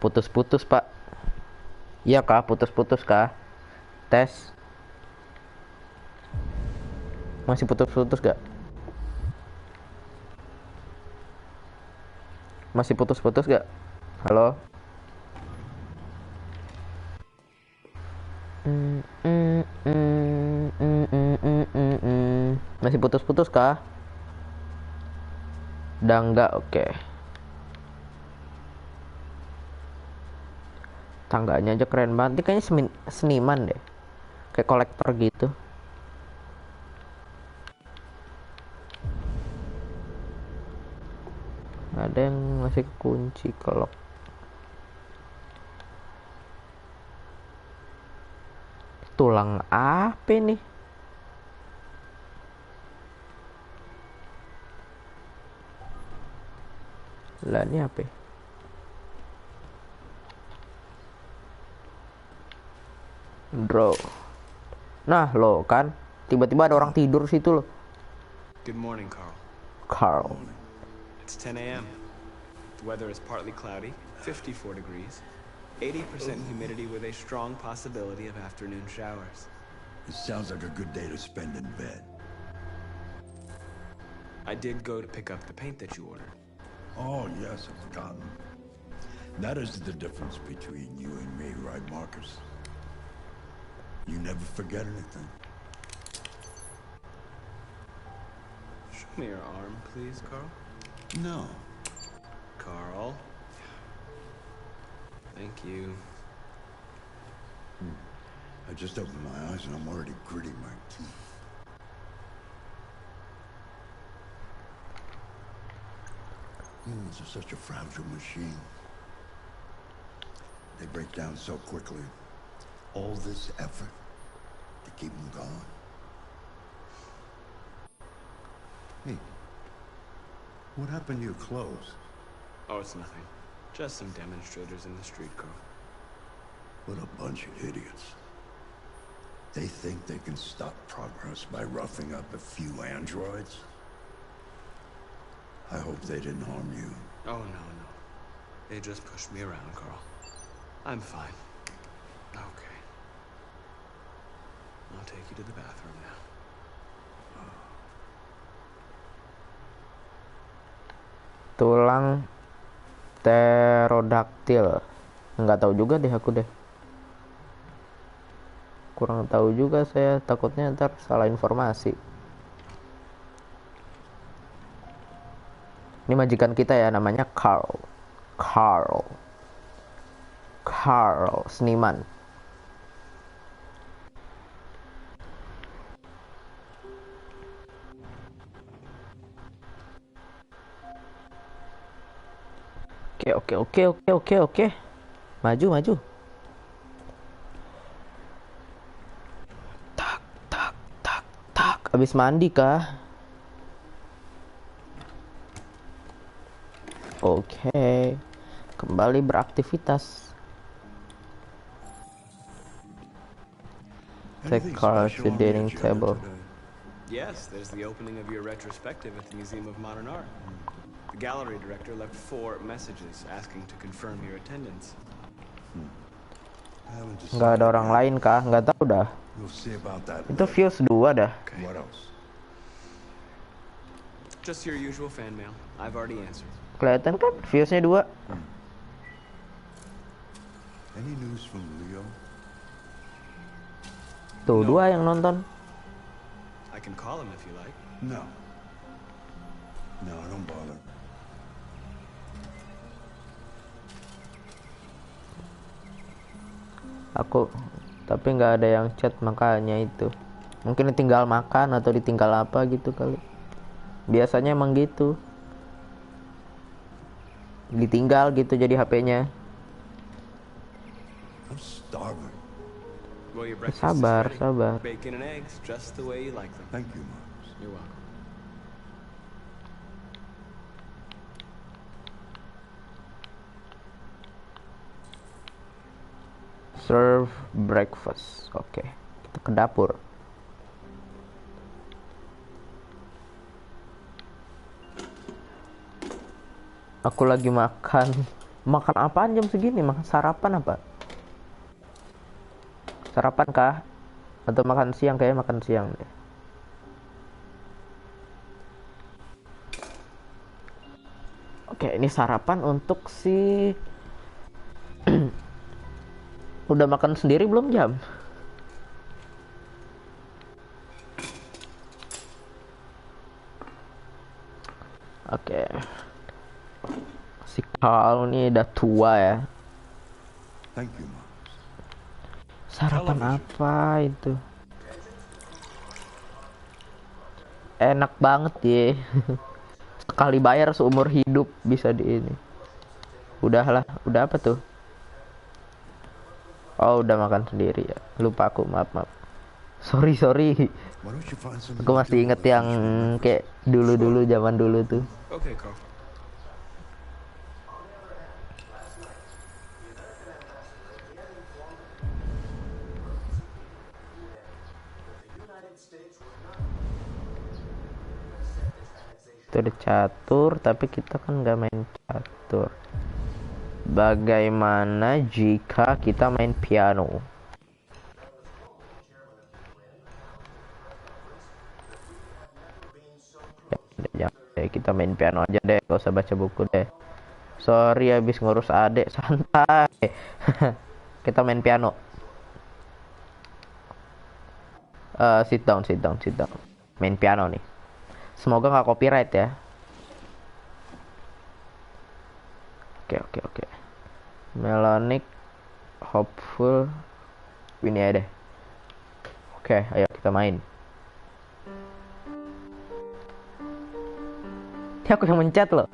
Putus-putus pak. Iya kah, putus-putus kah? Tes. Masih putus-putus gak? Masih putus-putus gak? Halo? Masih putus-putus kah? Udah enggak, oke. Tangganya aja keren banget. Ini kayaknya seniman deh. Kayak kolektor gitu. Ada yang masih kunci kelok. Tulang apa nih? Lah ini apa? Draw. Nah lo kan, tiba-tiba ada orang tidur situ loh. Good morning, Carl. Carl. It's 10 a.m. The weather is partly cloudy, 54 degrees, 80% humidity with a strong possibility of afternoon showers. It sounds like a good day to spend in bed. I did go to pick up the paint that you ordered. Oh, yes, I've forgotten. That is the difference between you and me, right, Marcus? You never forget anything. Show me your arm, please, Carl. No. Carl. Thank you. I just opened my eyes and I'm already gritting my teeth. Humans are such a fragile machine. They break down so quickly. All this effort to keep them going. Hey, what happened to your clothes? Oh, it's nothing. Just some demonstrators in the street, Carl. What a bunch of idiots. They think they can stop progress by roughing up a few androids? I hope they didn't harm you. Oh, no. They just pushed me around, Carl. I'm fine. Okay. I'll take you to the bathroom now. Tulang pterodaktil. Nggak tahu juga deh aku deh. Kurang tahu juga saya, takutnya ntar salah informasi. Ini majikan kita ya, namanya Carl seniman. Oke. Maju. Tak. Habis mandi kah? Oke. Kembali beraktivitas. Take cards to dining table. Yes, there's the opening of your retrospective at the Museum of Modern Art. The gallery director left 4 messages asking to confirm your attendance. Nggak ada orang lain kah? Nggak tahu dah. Itu views 2 dah. Okay. Just your usual fan mail. I've already answered. Kelihatan kan viewsnya 2. Any news from Leo? Tuh 2 yang nonton. I can call him if you like. No, don't bother. Aku tapi nggak ada yang chat, makanya itu mungkin ditinggal makan atau ditinggal apa gitu kali. Biasanya emang gitu, ditinggal gitu jadi HP-nya. I'm starving. Well, your breakfast Sabar. is ready. Bacon and eggs, just the way you like them. Thank you, Moms. You're welcome. Serve breakfast. Oke, kita ke dapur. Aku lagi makan apaan jam segini? Makan sarapan apa? Sarapan kah? Atau makan siang? Kayaknya makan siang deh. Oke, ini sarapan untuk si udah makan sendiri belum jam? Oke. Si Carl ini udah tua ya. Thank you, Moms. Sarapan apa itu? Enak banget ya. Sekali bayar seumur hidup bisa di ini. Udahlah, udah apa tuh? Oh, udah makan sendiri ya. Lupa aku, maaf. Sorry. Aku masih inget yang kayak dulu zaman dulu tuh. Okay, Carl. Itu ada catur, tapi kita kan nggak main catur. Bagaimana jika kita main piano? Ya, kita main piano aja deh, gak usah baca buku deh. Sorry, habis ngurus adek, santai. Kita main piano. Sit down. Main piano nih. Semoga nggak copyright ya. Oke. Melanic, hopeful, ini aja deh. Oke, ayo kita main. Ini aku yang mencet loh.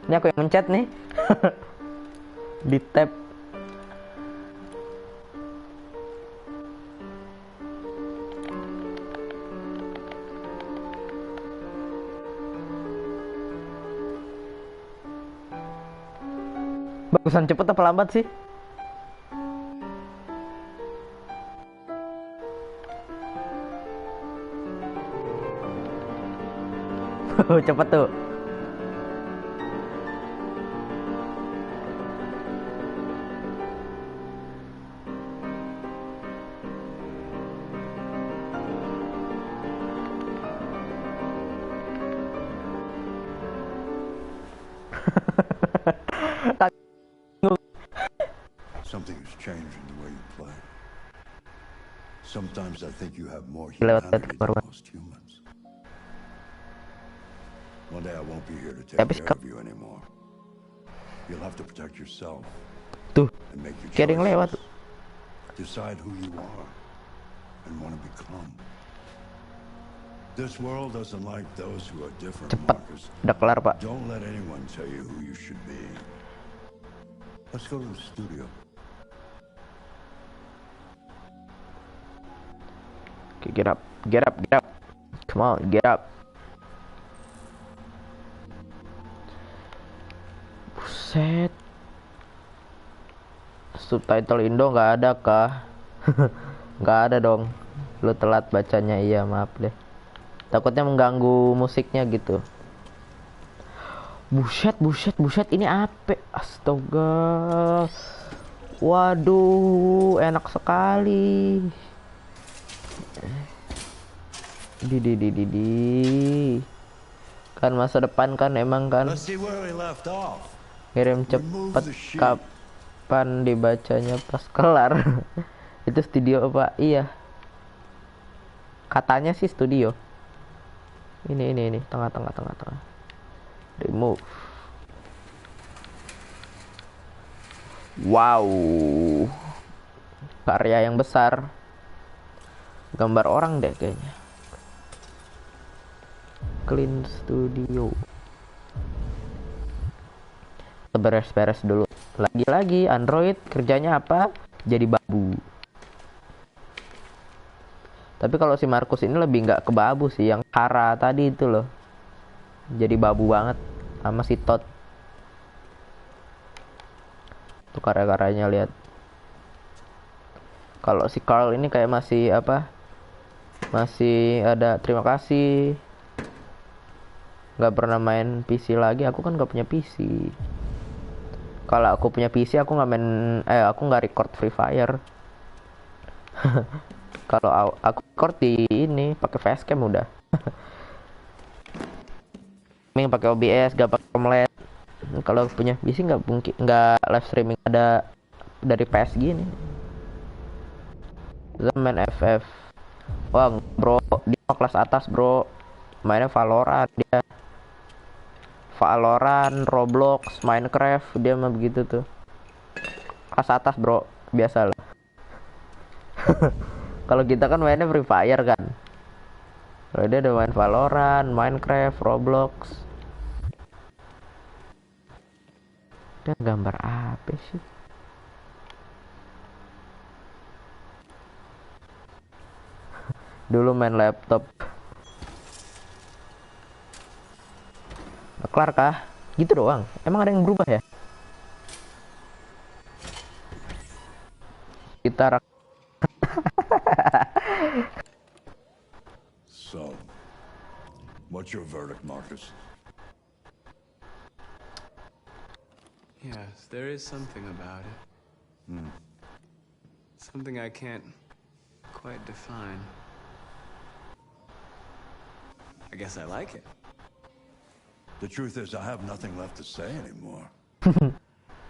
Ini aku yang mencet nih. Di tab. Bagusan cepet apa lambat sih? Cepet tuh. Something has changed in the way you play. Sometimes I think you have more Lewat humanity than korban. most humans. One day I won't be here to take Tapi care of you anymore. You'll have to protect yourself tuh and make your kiring lewat. choices. Decide who you are and want to become. This world doesn't like those who are different, Cepet, Marcus. udah kelar pak. Don't let anyone tell you who you should be. Let's go to the studio. Okay, get up, get up, get up. Come on, get up. Buset. Subtitle Indo nggak ada kah? Nggak ada dong. Lu telat bacanya, iya maaf deh. Takutnya mengganggu musiknya gitu. Buset, buset, buset, ini apa? Astaga. Waduh, enak sekali. Di. Kan masa depan kan emang kan. Let's see where we left off. Ngirim cepet, kapan dibacanya pas kelar. Itu studio apa? Iya. Katanya sih studio. Ini tengah. Remove. Wow. Karya yang besar. Gambar orang deh kayaknya. Clean studio. Beres-beres dulu. Lagi-lagi Android kerjanya apa? Jadi babu. Tapi kalau si Markus ini lebih nggak ke babu sih, yang Kara tadi itu loh. Jadi babu banget sama si Todd. Tuh karya-karyanya lihat. Kalau si Carl ini kayak masih apa? Masih ada terima kasih. Nggak pernah main PC lagi. Aku kan nggak punya PC. Kalau aku punya PC aku nggak main. Aku nggak record Free Fire. Kalau aku record di ini pakai facecam udah. Streaming pakai OBS, gak pakai Omlet. Kalau punya PC nggak mungkin, nggak live streaming ada dari PS gini. Zaman FF. Wah bro, dia kelas atas bro. Mainnya Valorant dia. Valorant, Roblox, Minecraft, dia mah begitu tuh. Kelas atas bro, biasalah. Kalau kita kan mainnya Free Fire kan. Kalau dia udah main Valorant, Minecraft, Roblox. Dia gambar apa sih? Dulu main laptop. Udah kelar kah? Gitu doang. Emang ada yang berubah ya? Kita So, what's your verdict, Marcus? Yes, there is something about it. Something I can't quite define. I guess I like it. The truth is, I have nothing left to say anymore.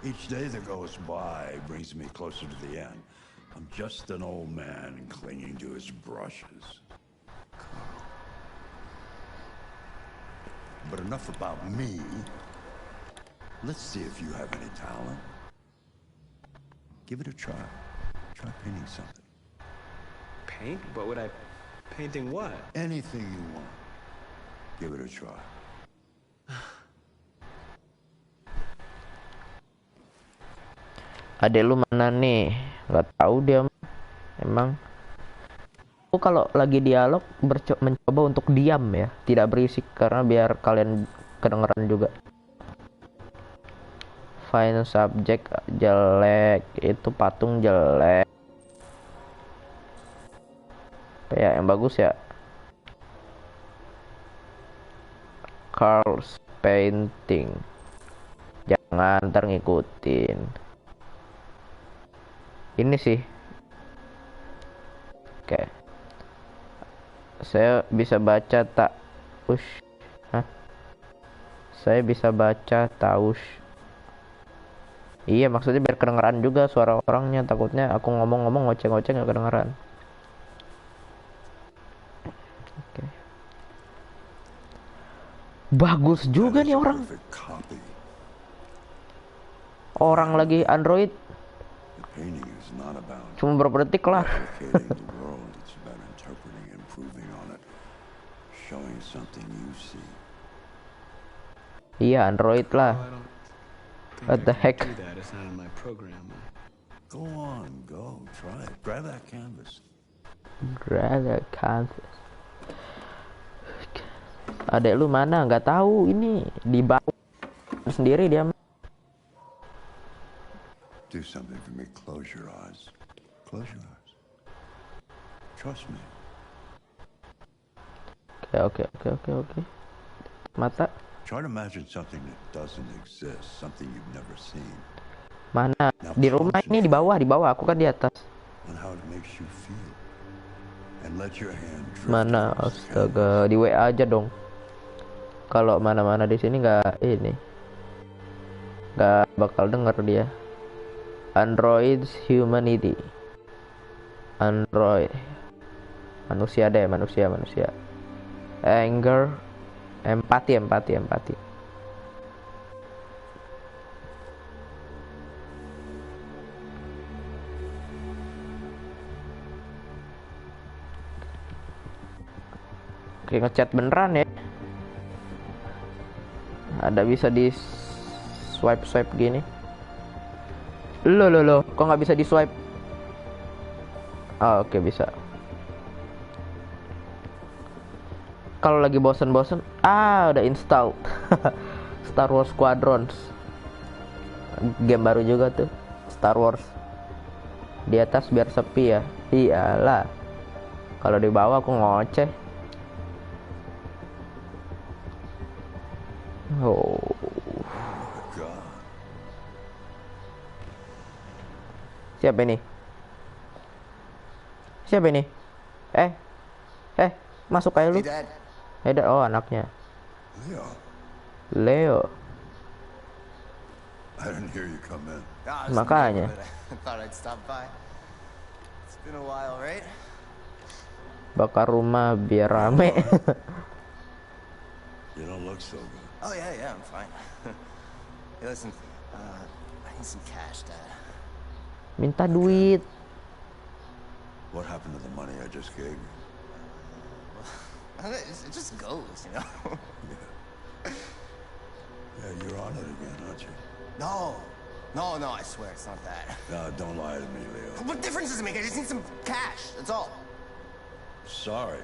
Each day that goes by brings me closer to the end. I'm just an old man clinging to his brushes. But enough about me. Let's see if you have any talent. Give it a try. Try painting something. Paint? What would I... Painting what? Anything you want. Give it a try. Adek lu mana nih? Nggak tahu dia. Emang aku kalau lagi dialog mencoba untuk diam ya, tidak berisik karena biar kalian kedengeran juga. Fine subject jelek, itu patung jelek. Apa ya yang bagus ya? Carl's painting. Jangan ntar ngikutin. Ini sih. Oke. Saya bisa baca Saya bisa baca Taush. Iya, maksudnya biar kedengeran juga suara orangnya. Takutnya aku ngomong-ngomong ngoceh-ngoceh nggak kedengeran. Oke. Bagus juga nih orang. Orang lagi Android. Cuma berapa detik lah. Iya, Android lah. What the heck? Go on, go, try it. Grab that canvas. Grab that canvas. Adek lu mana? Nggak tahu ini di bawah sendiri dia. Do something for me. Close your eyes. Close your eyes. Trust me. Oke. Mata. Try to imagine something that doesn't exist, something you've never seen. Mana? Di rumah ini di bawah. Aku kan di atas. And how it makes you feel. And let your hand drift. Mana? Astaga, di WA aja dong. Kalau mana-mana di sini nggak bakal denger dia. Android's humanity. Android. Manusia deh, manusia. Anger, empati. Oke, ngechat beneran ya. Ada bisa di swipe gini. Loh, kok nggak bisa di swipe? Oh, oke, bisa. Kalau lagi bosen, udah install Star Wars Squadrons. Game baru juga tuh, Star Wars. Di atas biar sepi ya. Iyalah. Kalau di bawah aku ngoceh. Oh. Siapa ini? Masuk kayak lu. Hey, Dad. Oh, anaknya. Leo. I didn't hear you come in. Makanya. I thought I'd stop by. It's been a while, right? Bakar rumah biar rame. You don't look so good. Oh, yeah, I'm fine. Hey, listen, I need some cash, Dad. Minta duit. What happened to the money I just gave you? It just goes, you know? Yeah, you're on it again, aren't you? No, I swear it's not that. No, don't lie to me, Leo. What difference does it make? I just need some cash, that's all. Sorry.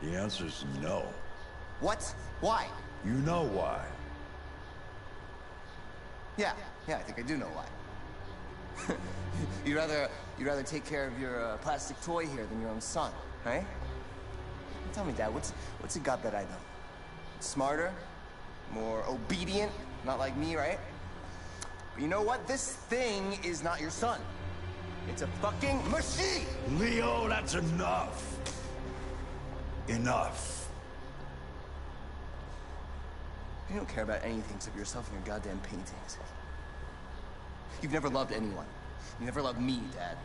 The answer's no. What? Why? You know why. Yeah, I think I do know why. You'd rather take care of your plastic toy here than your own son, right? Tell me, Dad, what's it got that I don't? Smarter, more obedient, not like me, right? But you know what? This thing is not your son. It's a fucking machine! Leo, that's enough. Enough. You don't care about anything except yourself and your goddamn paintings. You've never loved anyone. You never loved me, Dad.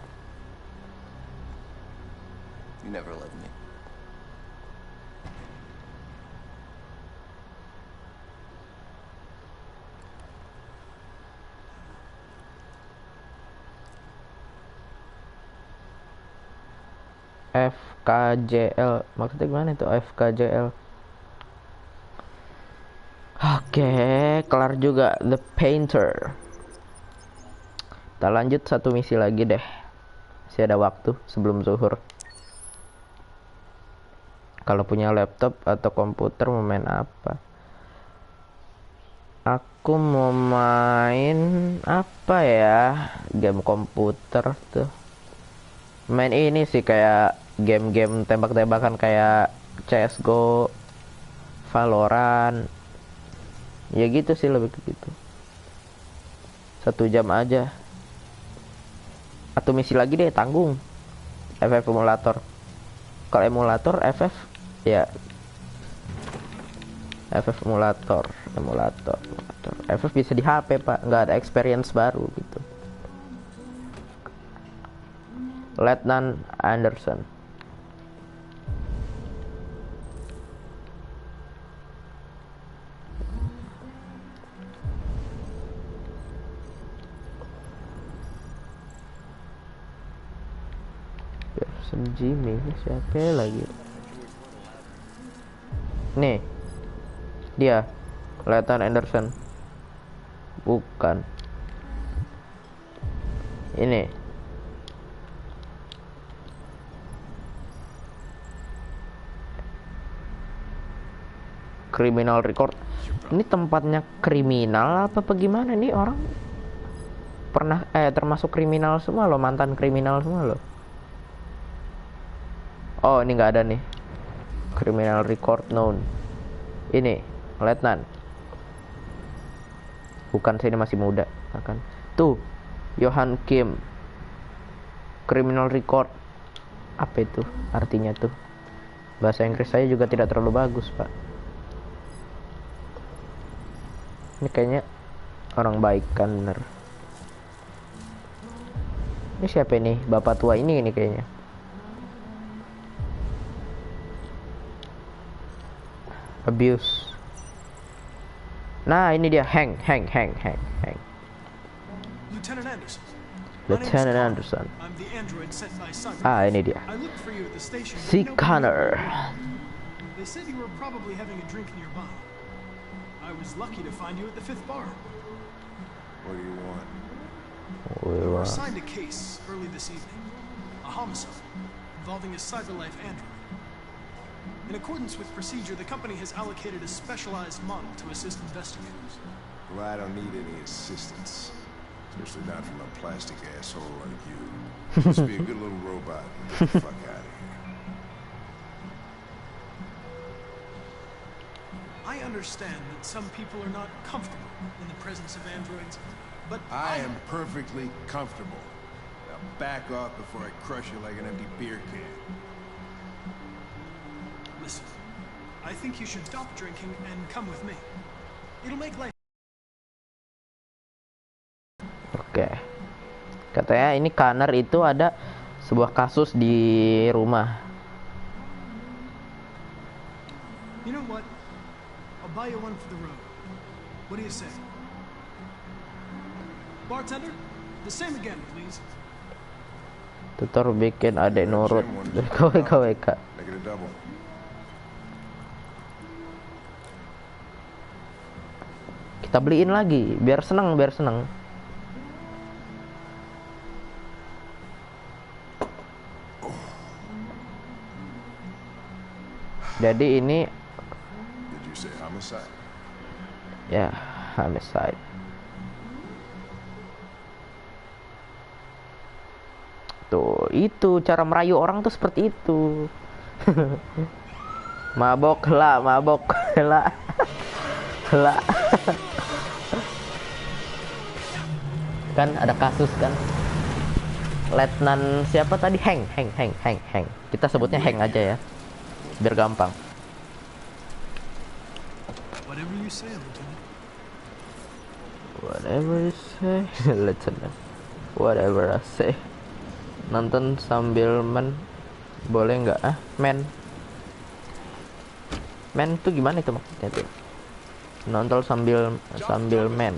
You never loved me. FKJL, maksudnya gimana itu FKJL? Oke, kelar juga The Painter. Kita lanjut satu misi lagi deh. Masih ada waktu sebelum zuhur. Kalau punya laptop atau komputer mau main apa? Aku mau main apa ya? Game komputer tuh. Main ini sih kayak game-game tembak-tembakan kayak CSGO, Valorant. Ya gitu sih, lebih gitu. 1 jam aja. Atau misi lagi deh, tanggung. FF emulator. Kalau emulator FF ya FF emulator FF bisa di HP pak, nggak ada experience baru gitu. Lieutenant Anderson. Person Jimmy, ini siapa lagi? Nih, dia Lieutenant Anderson. Bukan. Ini. Criminal record. Ini tempatnya kriminal apa gimana nih orang? Pernah termasuk kriminal semua loh, mantan kriminal semua loh. Oh, ini nggak ada nih. Criminal record known. Ini, Lieutenant. Bukan, sini masih muda, akan. Tuh, Johan Kim. Criminal record. Apa itu artinya tuh? Bahasa Inggris saya juga tidak terlalu bagus, Pak. Ini kayaknya orang baik kan, bener. Ini siapa ini? Bapak tua ini kayaknya. Abuse. Nah, ini dia Hank. Lieutenant Anderson. Lieutenant Anderson. I'm the android sent by Sun. Ah, ini dia. I looked for you at the station. Si Connor. They said you were probably having a drink nearby. I was lucky to find you at the 5th bar. What do you want? You were assigned a case early this evening. A homicide involving a CyberLife android. In accordance with procedure, the company has allocated a specialized model to assist investigators. Well, I don't need any assistance. Especially not from a plastic asshole like you. Just be a good little robot and get the fuck out of here. I understand that some people are not comfortable in the presence of androids, but I am perfectly comfortable. Now back off before I crush you like an empty beer can. Listen, I think you should stop drinking and come with me. It'll make life. Oke. Katanya ini Connor itu ada sebuah kasus di rumah. You know what? I'll buy you one for the road. What do you say? Bartender, the same again, please. Tutor bikin adek nurut dari KWK. Make it a double. Kita beliin lagi biar seneng. Jadi ini Did you say homicide? ya, homicide. Tuh, itu cara merayu orang tuh seperti itu. Mabok lah. Kan ada kasus kan. Letnan siapa tadi? Hank. Kita sebutnya Hank aja ya. Biar gampang. Whatever you say, Lieutenant. Whatever you say, Lieutenant. Whatever I say. Nonton sambil boleh nggak? Men tuh gimana itu maksudnya tuh? Nonton sambil men.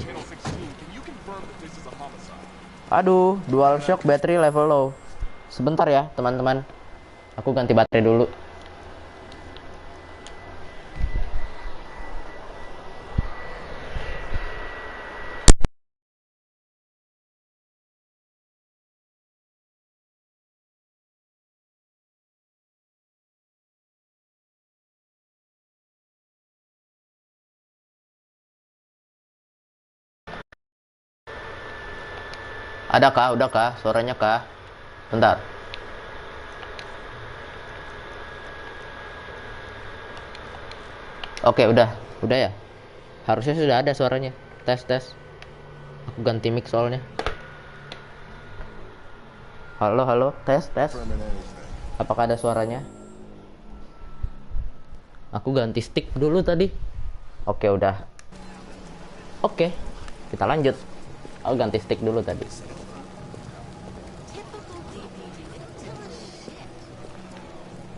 Aduh, DualShock battery level low. Sebentar ya teman-teman, aku ganti baterai dulu. Adakah? Udahkah? Suaranya kah? Bentar. Oke, udah ya. Harusnya sudah ada suaranya. Tes. Aku ganti mic soalnya. Halo, tes. Apakah ada suaranya? Aku ganti stick dulu tadi. Oke, udah. Oke, kita lanjut. Aku ganti stick dulu tadi.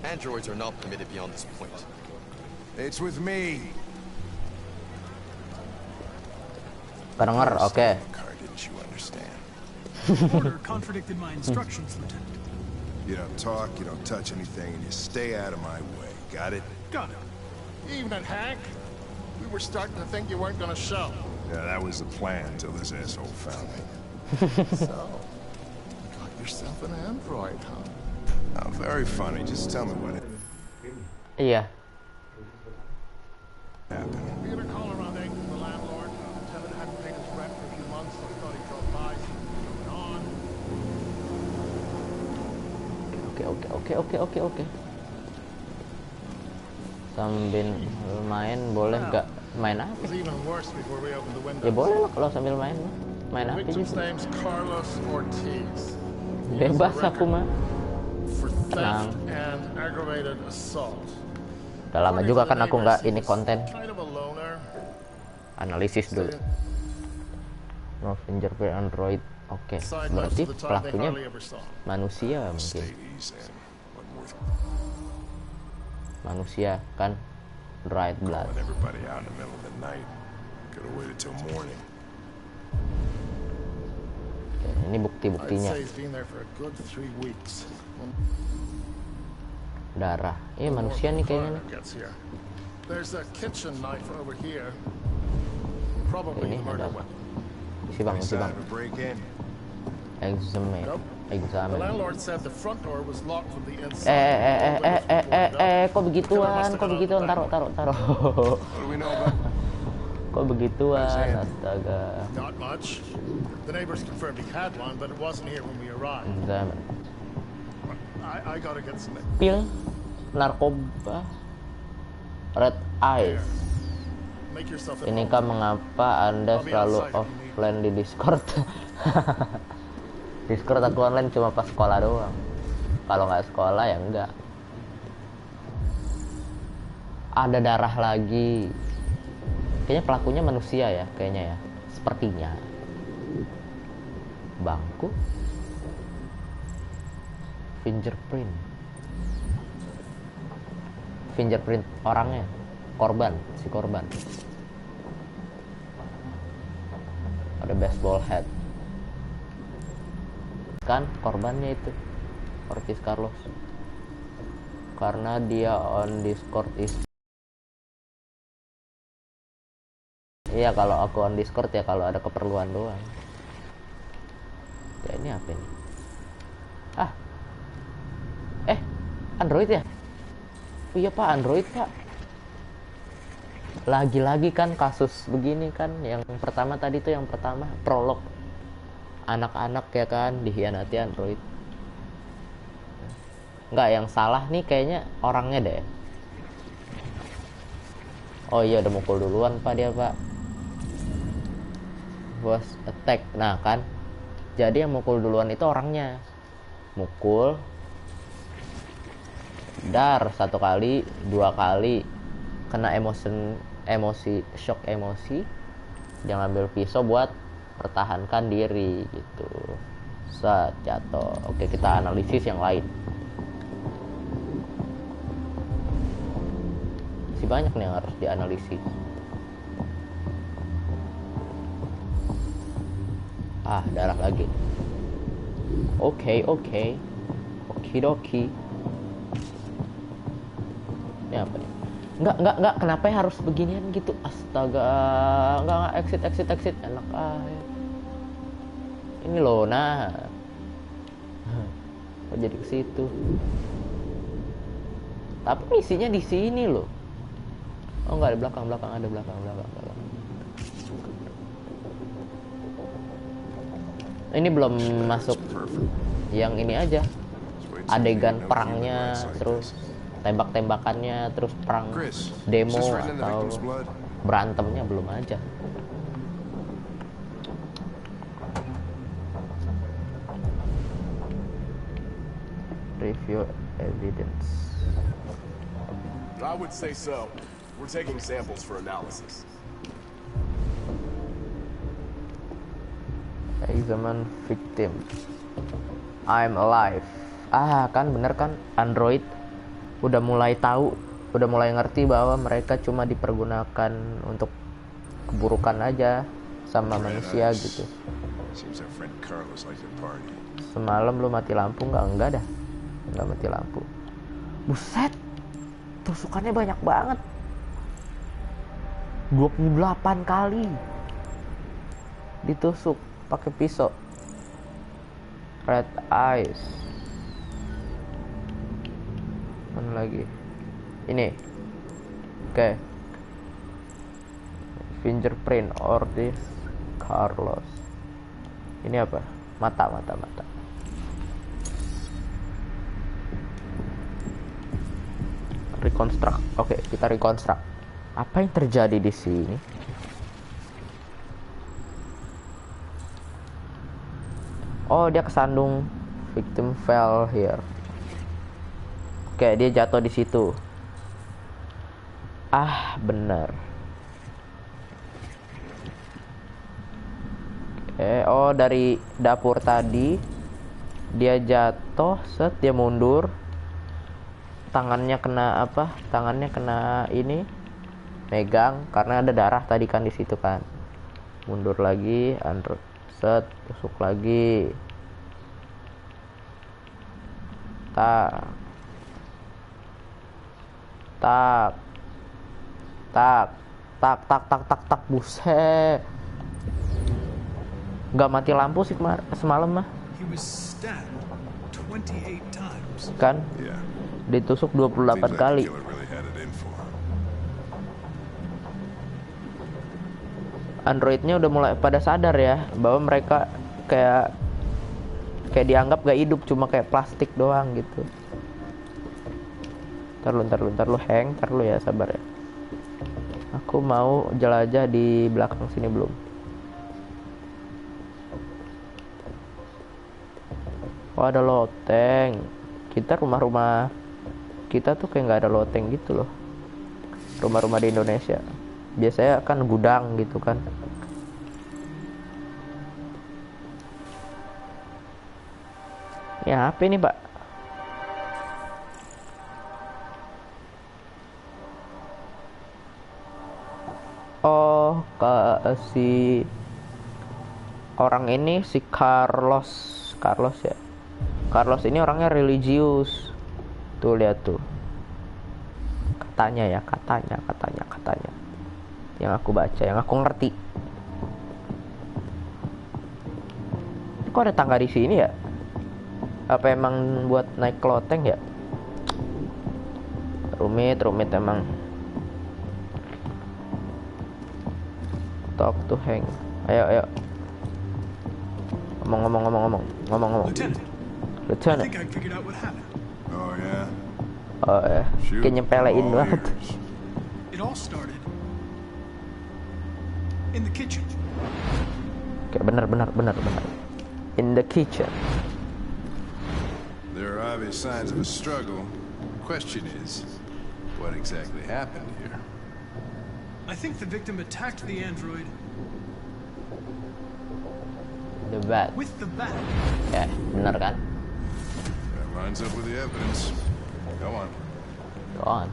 Androids are not permitted beyond this point. It's with me. Kedenger, oke. Didn't you understand? Order contradicted my instructions, Lieutenant. You don't talk, you don't touch anything, and you stay out of my way. Got it? Got it. Evening, Hank. We were starting to think you weren't gonna show. Yeah, that was the plan till this asshole found me. So, you got yourself an android, huh? Oh, very funny. Just tell me what Iya. happened. We had a call around 8 from the landlord. The tenant hadn't paid his rent for a few months, so I thought he'd drop by, see what was going on. Oke. Sambil main boleh nggak? Main apa? It was even worse before we opened the windows. Ya boleh lah kalau sambil main. Main apa Victim's juga? name's Carlos Ortiz. Bebas aku mah. For Tenang. theft and aggravated assault. Udah lama juga kan aku nggak ini konten. Kind of a loner. Analisis dulu. No fingerprint Android. Oke. Berarti pelakunya manusia mungkin. Manusia kan, right blood. Everybody out in the middle of the night. Could have waited till morning. Oke, ini bukti-buktinya. I'd say he's been there for a good 3 weeks. Darah. Manusia nih kayaknya nih. There's a kitchen knife over here. Probably Ini a murder ada. weapon. Isi bang. Examine. The landlord said the front door was locked from the inside. Kok begituan? Taruh. Kok begituan? Astaga. Not much. The neighbors confirmed he had one, but it wasn't here when we arrived. Examine. I gotta get some. Pil, narkoba, red eyes. Make yourself at Inikah mengapa Anda selalu offline di Discord? Discord aku online cuma pas sekolah doang. Kalau nggak sekolah ya enggak. Ada darah lagi. Kayaknya pelakunya manusia ya, kayaknya ya. Sepertinya. Bangku. Fingerprint orangnya. Si korban. Ada baseball hat. Kan korbannya itu Ortiz Carlos, karena dia on Discord iya, kalau aku on Discord ya kalau ada keperluan doang. Ya ini apa ini? Android ya? Oh iya pak, Android pak. Lagi-lagi kan kasus begini kan. Yang pertama tadi tuh prolog anak-anak ya kan dihianati Android. Enggak, yang salah nih kayaknya orangnya deh. Oh iya, udah mukul duluan pak dia pak. Was attack. Nah kan, jadi yang mukul duluan itu orangnya. Mukul dar 1 kali, 2 kali, kena shock emosi. Dia ngambil pisau buat pertahankan diri gitu. Jatuh. Oke, kita analisis yang lain. Masih banyak nih yang harus dianalisis. Darah lagi. Oke. Okidoki. Ini apa nih? Enggak, kenapa harus beginian gitu? Astaga. Enggak, exit. Enak aja. Ini loh, nah. Kok jadi ke situ? Tapi misinya di sini loh. Oh enggak, di belakang ada belakang. Ini belum masuk yang ini aja. Adegan perangnya, terus tembak-tembakannya, terus perang demo atau berantemnya belum aja. Review evidence. I would say so. We're taking samples for analysis. Examine victim. I'm alive. Kan bener kan, android udah mulai tahu, udah mulai ngerti bahwa mereka cuma dipergunakan untuk keburukan aja sama manusia gitu. Semalam lu mati lampu nggak? Enggak dah, nggak mati lampu. Buset, tusukannya banyak banget. 28 kali ditusuk pakai pisau. Red eyes. Mana lagi? Ini. Oke. Fingerprint Ortiz Carlos. Ini apa? Mata. Reconstruct. Oke, kita reconstruct. Apa yang terjadi di sini? Oh, dia kesandung. Victim fell here. Oke, dia jatuh di situ. Bener. Oh, dari dapur tadi dia jatuh, dia mundur. Tangannya kena apa? Tangannya kena ini, megang karena ada darah tadi kan di situ kan. Mundur lagi, tusuk lagi. Tak, buset. Nggak mati lampu sih semalam mah. Kan? Ditusuk 28 kali. Androidnya udah mulai pada sadar ya bahwa mereka kayak dianggap gak hidup, cuma kayak plastik doang gitu. Ntar lu hang, ntar lu ya, sabar ya. Aku mau jelajah di belakang sini belum. Oh, ada loteng. Rumah-rumah kita tuh kayak nggak ada loteng gitu loh. Rumah-rumah di Indonesia biasanya kan gudang gitu kan. Ya, apa ini, Pak? Oh, si orang ini si Carlos ya. Carlos ini orangnya religius. Tuh lihat tuh. Katanya. Yang aku baca, yang aku ngerti. Kok ada tangga di sini ya? Apa emang buat naik ke loteng ya? Rumit emang. Talk to hang. Ayo. Ngomong. Lieutenant. Oh ya. Kayak nyempelein banget. It all started in the kitchen. Oke, benar. In the kitchen. There are obvious signs of a struggle. The question is, what exactly happened here? I think the victim attacked the android. The bat. With the bat. Ya, benar kan? That lines up with the evidence. Go on.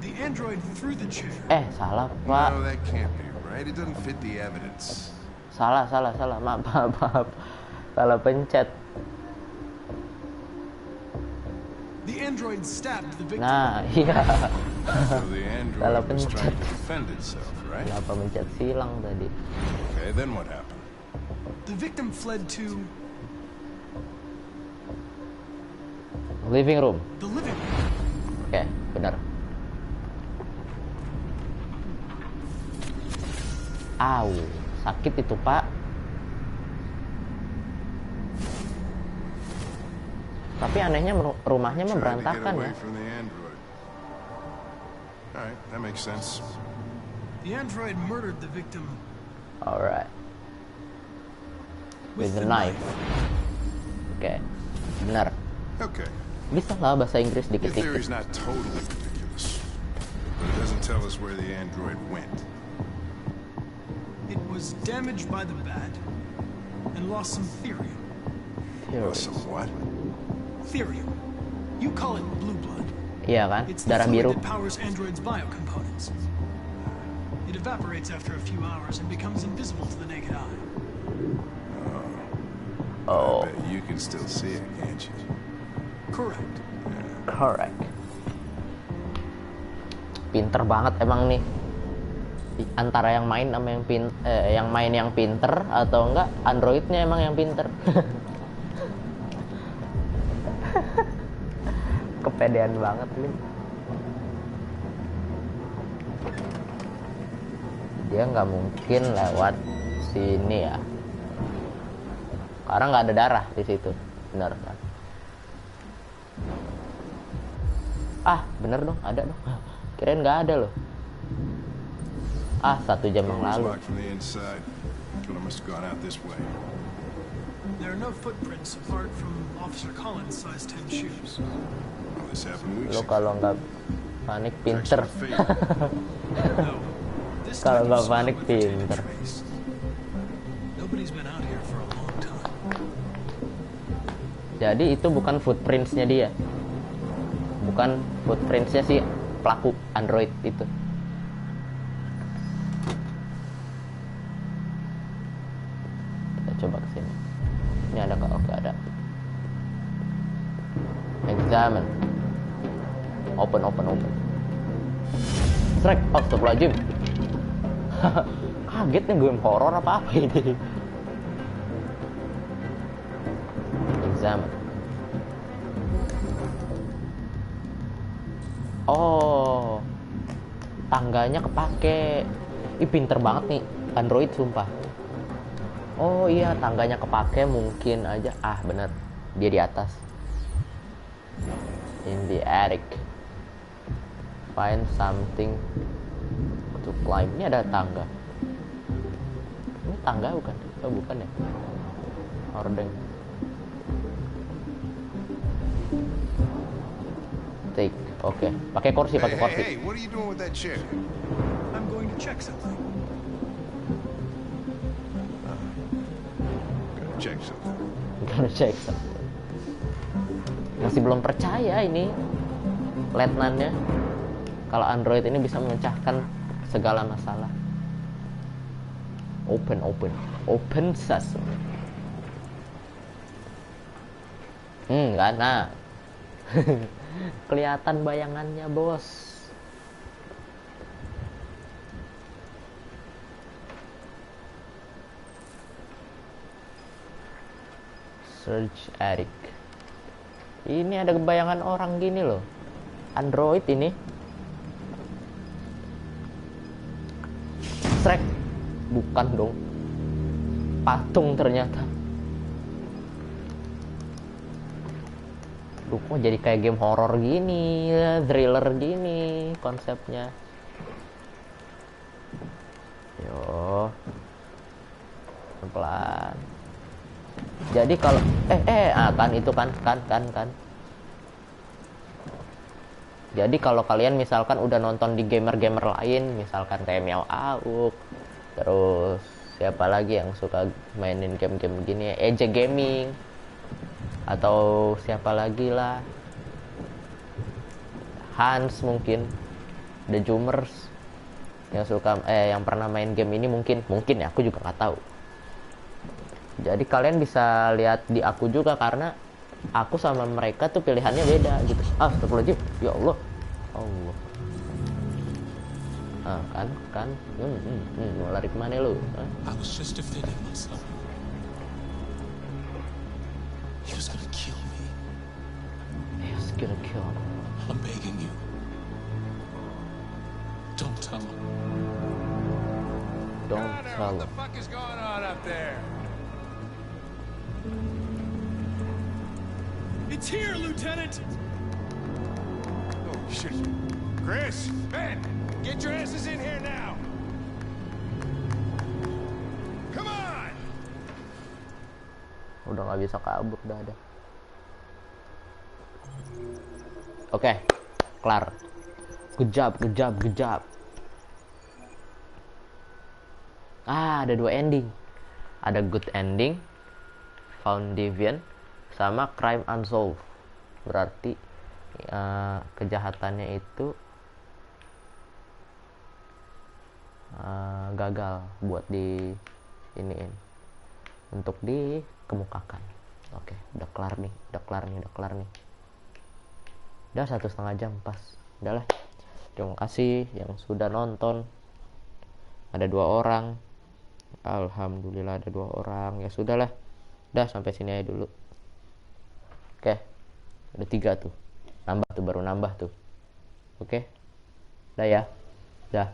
The android threw the chair. Salah, Pak. No, that can't be right. It doesn't fit the evidence. Salah. Maaf. Salah pencet. The android stabbed the victim. Nah, iya. So the android Salah was pencet. trying to defend itself, right? Kenapa mencet silang tadi? Okay, then what happened? The victim fled to Living room. the living room. Oke, benar. Sakit itu, Pak. Tapi anehnya rumahnya mah berantakan ya. Alright, that makes sense. The android murdered the victim. Alright. With a knife. Oke, benar. Okay, Bisa lah bahasa Inggris Your dikit-dikit. theory's not totally ridiculous, but it doesn't tell us where the android went. It was damaged by the bat and lost some therium. Lost some what? Therium. You call it blue blood. Iya kan, It's the darah fluid biru. that powers androids' biocomponents. It evaporates after a few hours and becomes invisible to the naked eye. I bet you can still see it, can't you? Correct. Correct. Pinter banget emang nih. Antara yang main sama yang main yang pinter atau enggak androidnya emang yang pinter. Kepedean banget nih. Dia nggak mungkin lewat sini ya, karena nggak ada darah di situ, benar kan? Ah, bener dong, ada dong. Kirain nggak ada loh. Ah, 1 jam yang lalu. Locked from the inside, but I must have gone out this way. There are no footprints apart from Officer Collins' size 10 shoes. Well, this happened weeks Lo ago. kalau nggak panik pinter. No. This Kalau time nggak the panik smell retained a pinter. trace. Nobody's been out here for a long time. Jadi itu bukan footprints-nya dia. Bukan footprints-nya si pelaku android itu. Kita coba ke sini. Ini ada nggak? Oke, ada. Examine. Open. Strike. Astagfirullahaladzim. Kaget nih, game horor apa ini. Examine. Oh, tangganya kepake. Ih, pinter banget nih android sumpah. Oh iya, tangganya kepake mungkin aja. Ah, bener, dia di atas. In the attic. Find something to climb. Ini ada tangga. Ini tangga bukan? Oh, bukan ya. Hordeng. Take. Oke. Pakai kursi, pakai kursi. Hey, what are you doing with that chair? I'm going to check something. Gotta check something. Gonna check something. Masih belum percaya ini letnannya kalau Android ini bisa memecahkan segala masalah. Open sesame. Enggak, nah. Kelihatan bayangannya, bos. Search attic. Ini ada bayangan orang gini loh. Android ini. Shrek. Bukan dong. Patung ternyata. Duh, kok jadi kayak game horror gini, thriller gini konsepnya. Yo. Pelan. Jadi kalau kan itu kan. Jadi kalau kalian misalkan udah nonton di gamer-gamer lain, misalkan kayak Miao Auk, terus siapa lagi yang suka mainin game-game gini, Eje Gaming, atau siapa lagi lah, Hans mungkin, The Zoomers yang suka yang pernah main game ini mungkin ya, aku juga nggak tahu. Jadi kalian bisa lihat di aku juga karena aku sama mereka tuh pilihannya beda gitu. Astagfirullahaladzim, ya Allah. Kan mau lari kemana lu? I was just defending myself. He was gonna kill me. I'm begging you. Don't tell him. Don't tell him. What the fuck is going on up there? It's here, Lieutenant! Oh, shit. Chris, Ben, get your asses in here now. Come on! Udah nggak bisa kabur, dah ada. Oke, kelar. Good job. Ada 2 ending. Ada good ending, found deviant, sama crime unsolved. Berarti kejahatannya itu gagal buat di iniin untuk dikemukakan. Oke, udah kelar nih. Udah 1,5 jam pas. Udahlah. Terima kasih yang sudah nonton. Ada 2 orang. Alhamdulillah ada 2 orang. Ya sudahlah. Udah sampai sini aja dulu. Oke. Ada 3 tuh. Baru nambah tuh. Oke. Udah ya. Dah.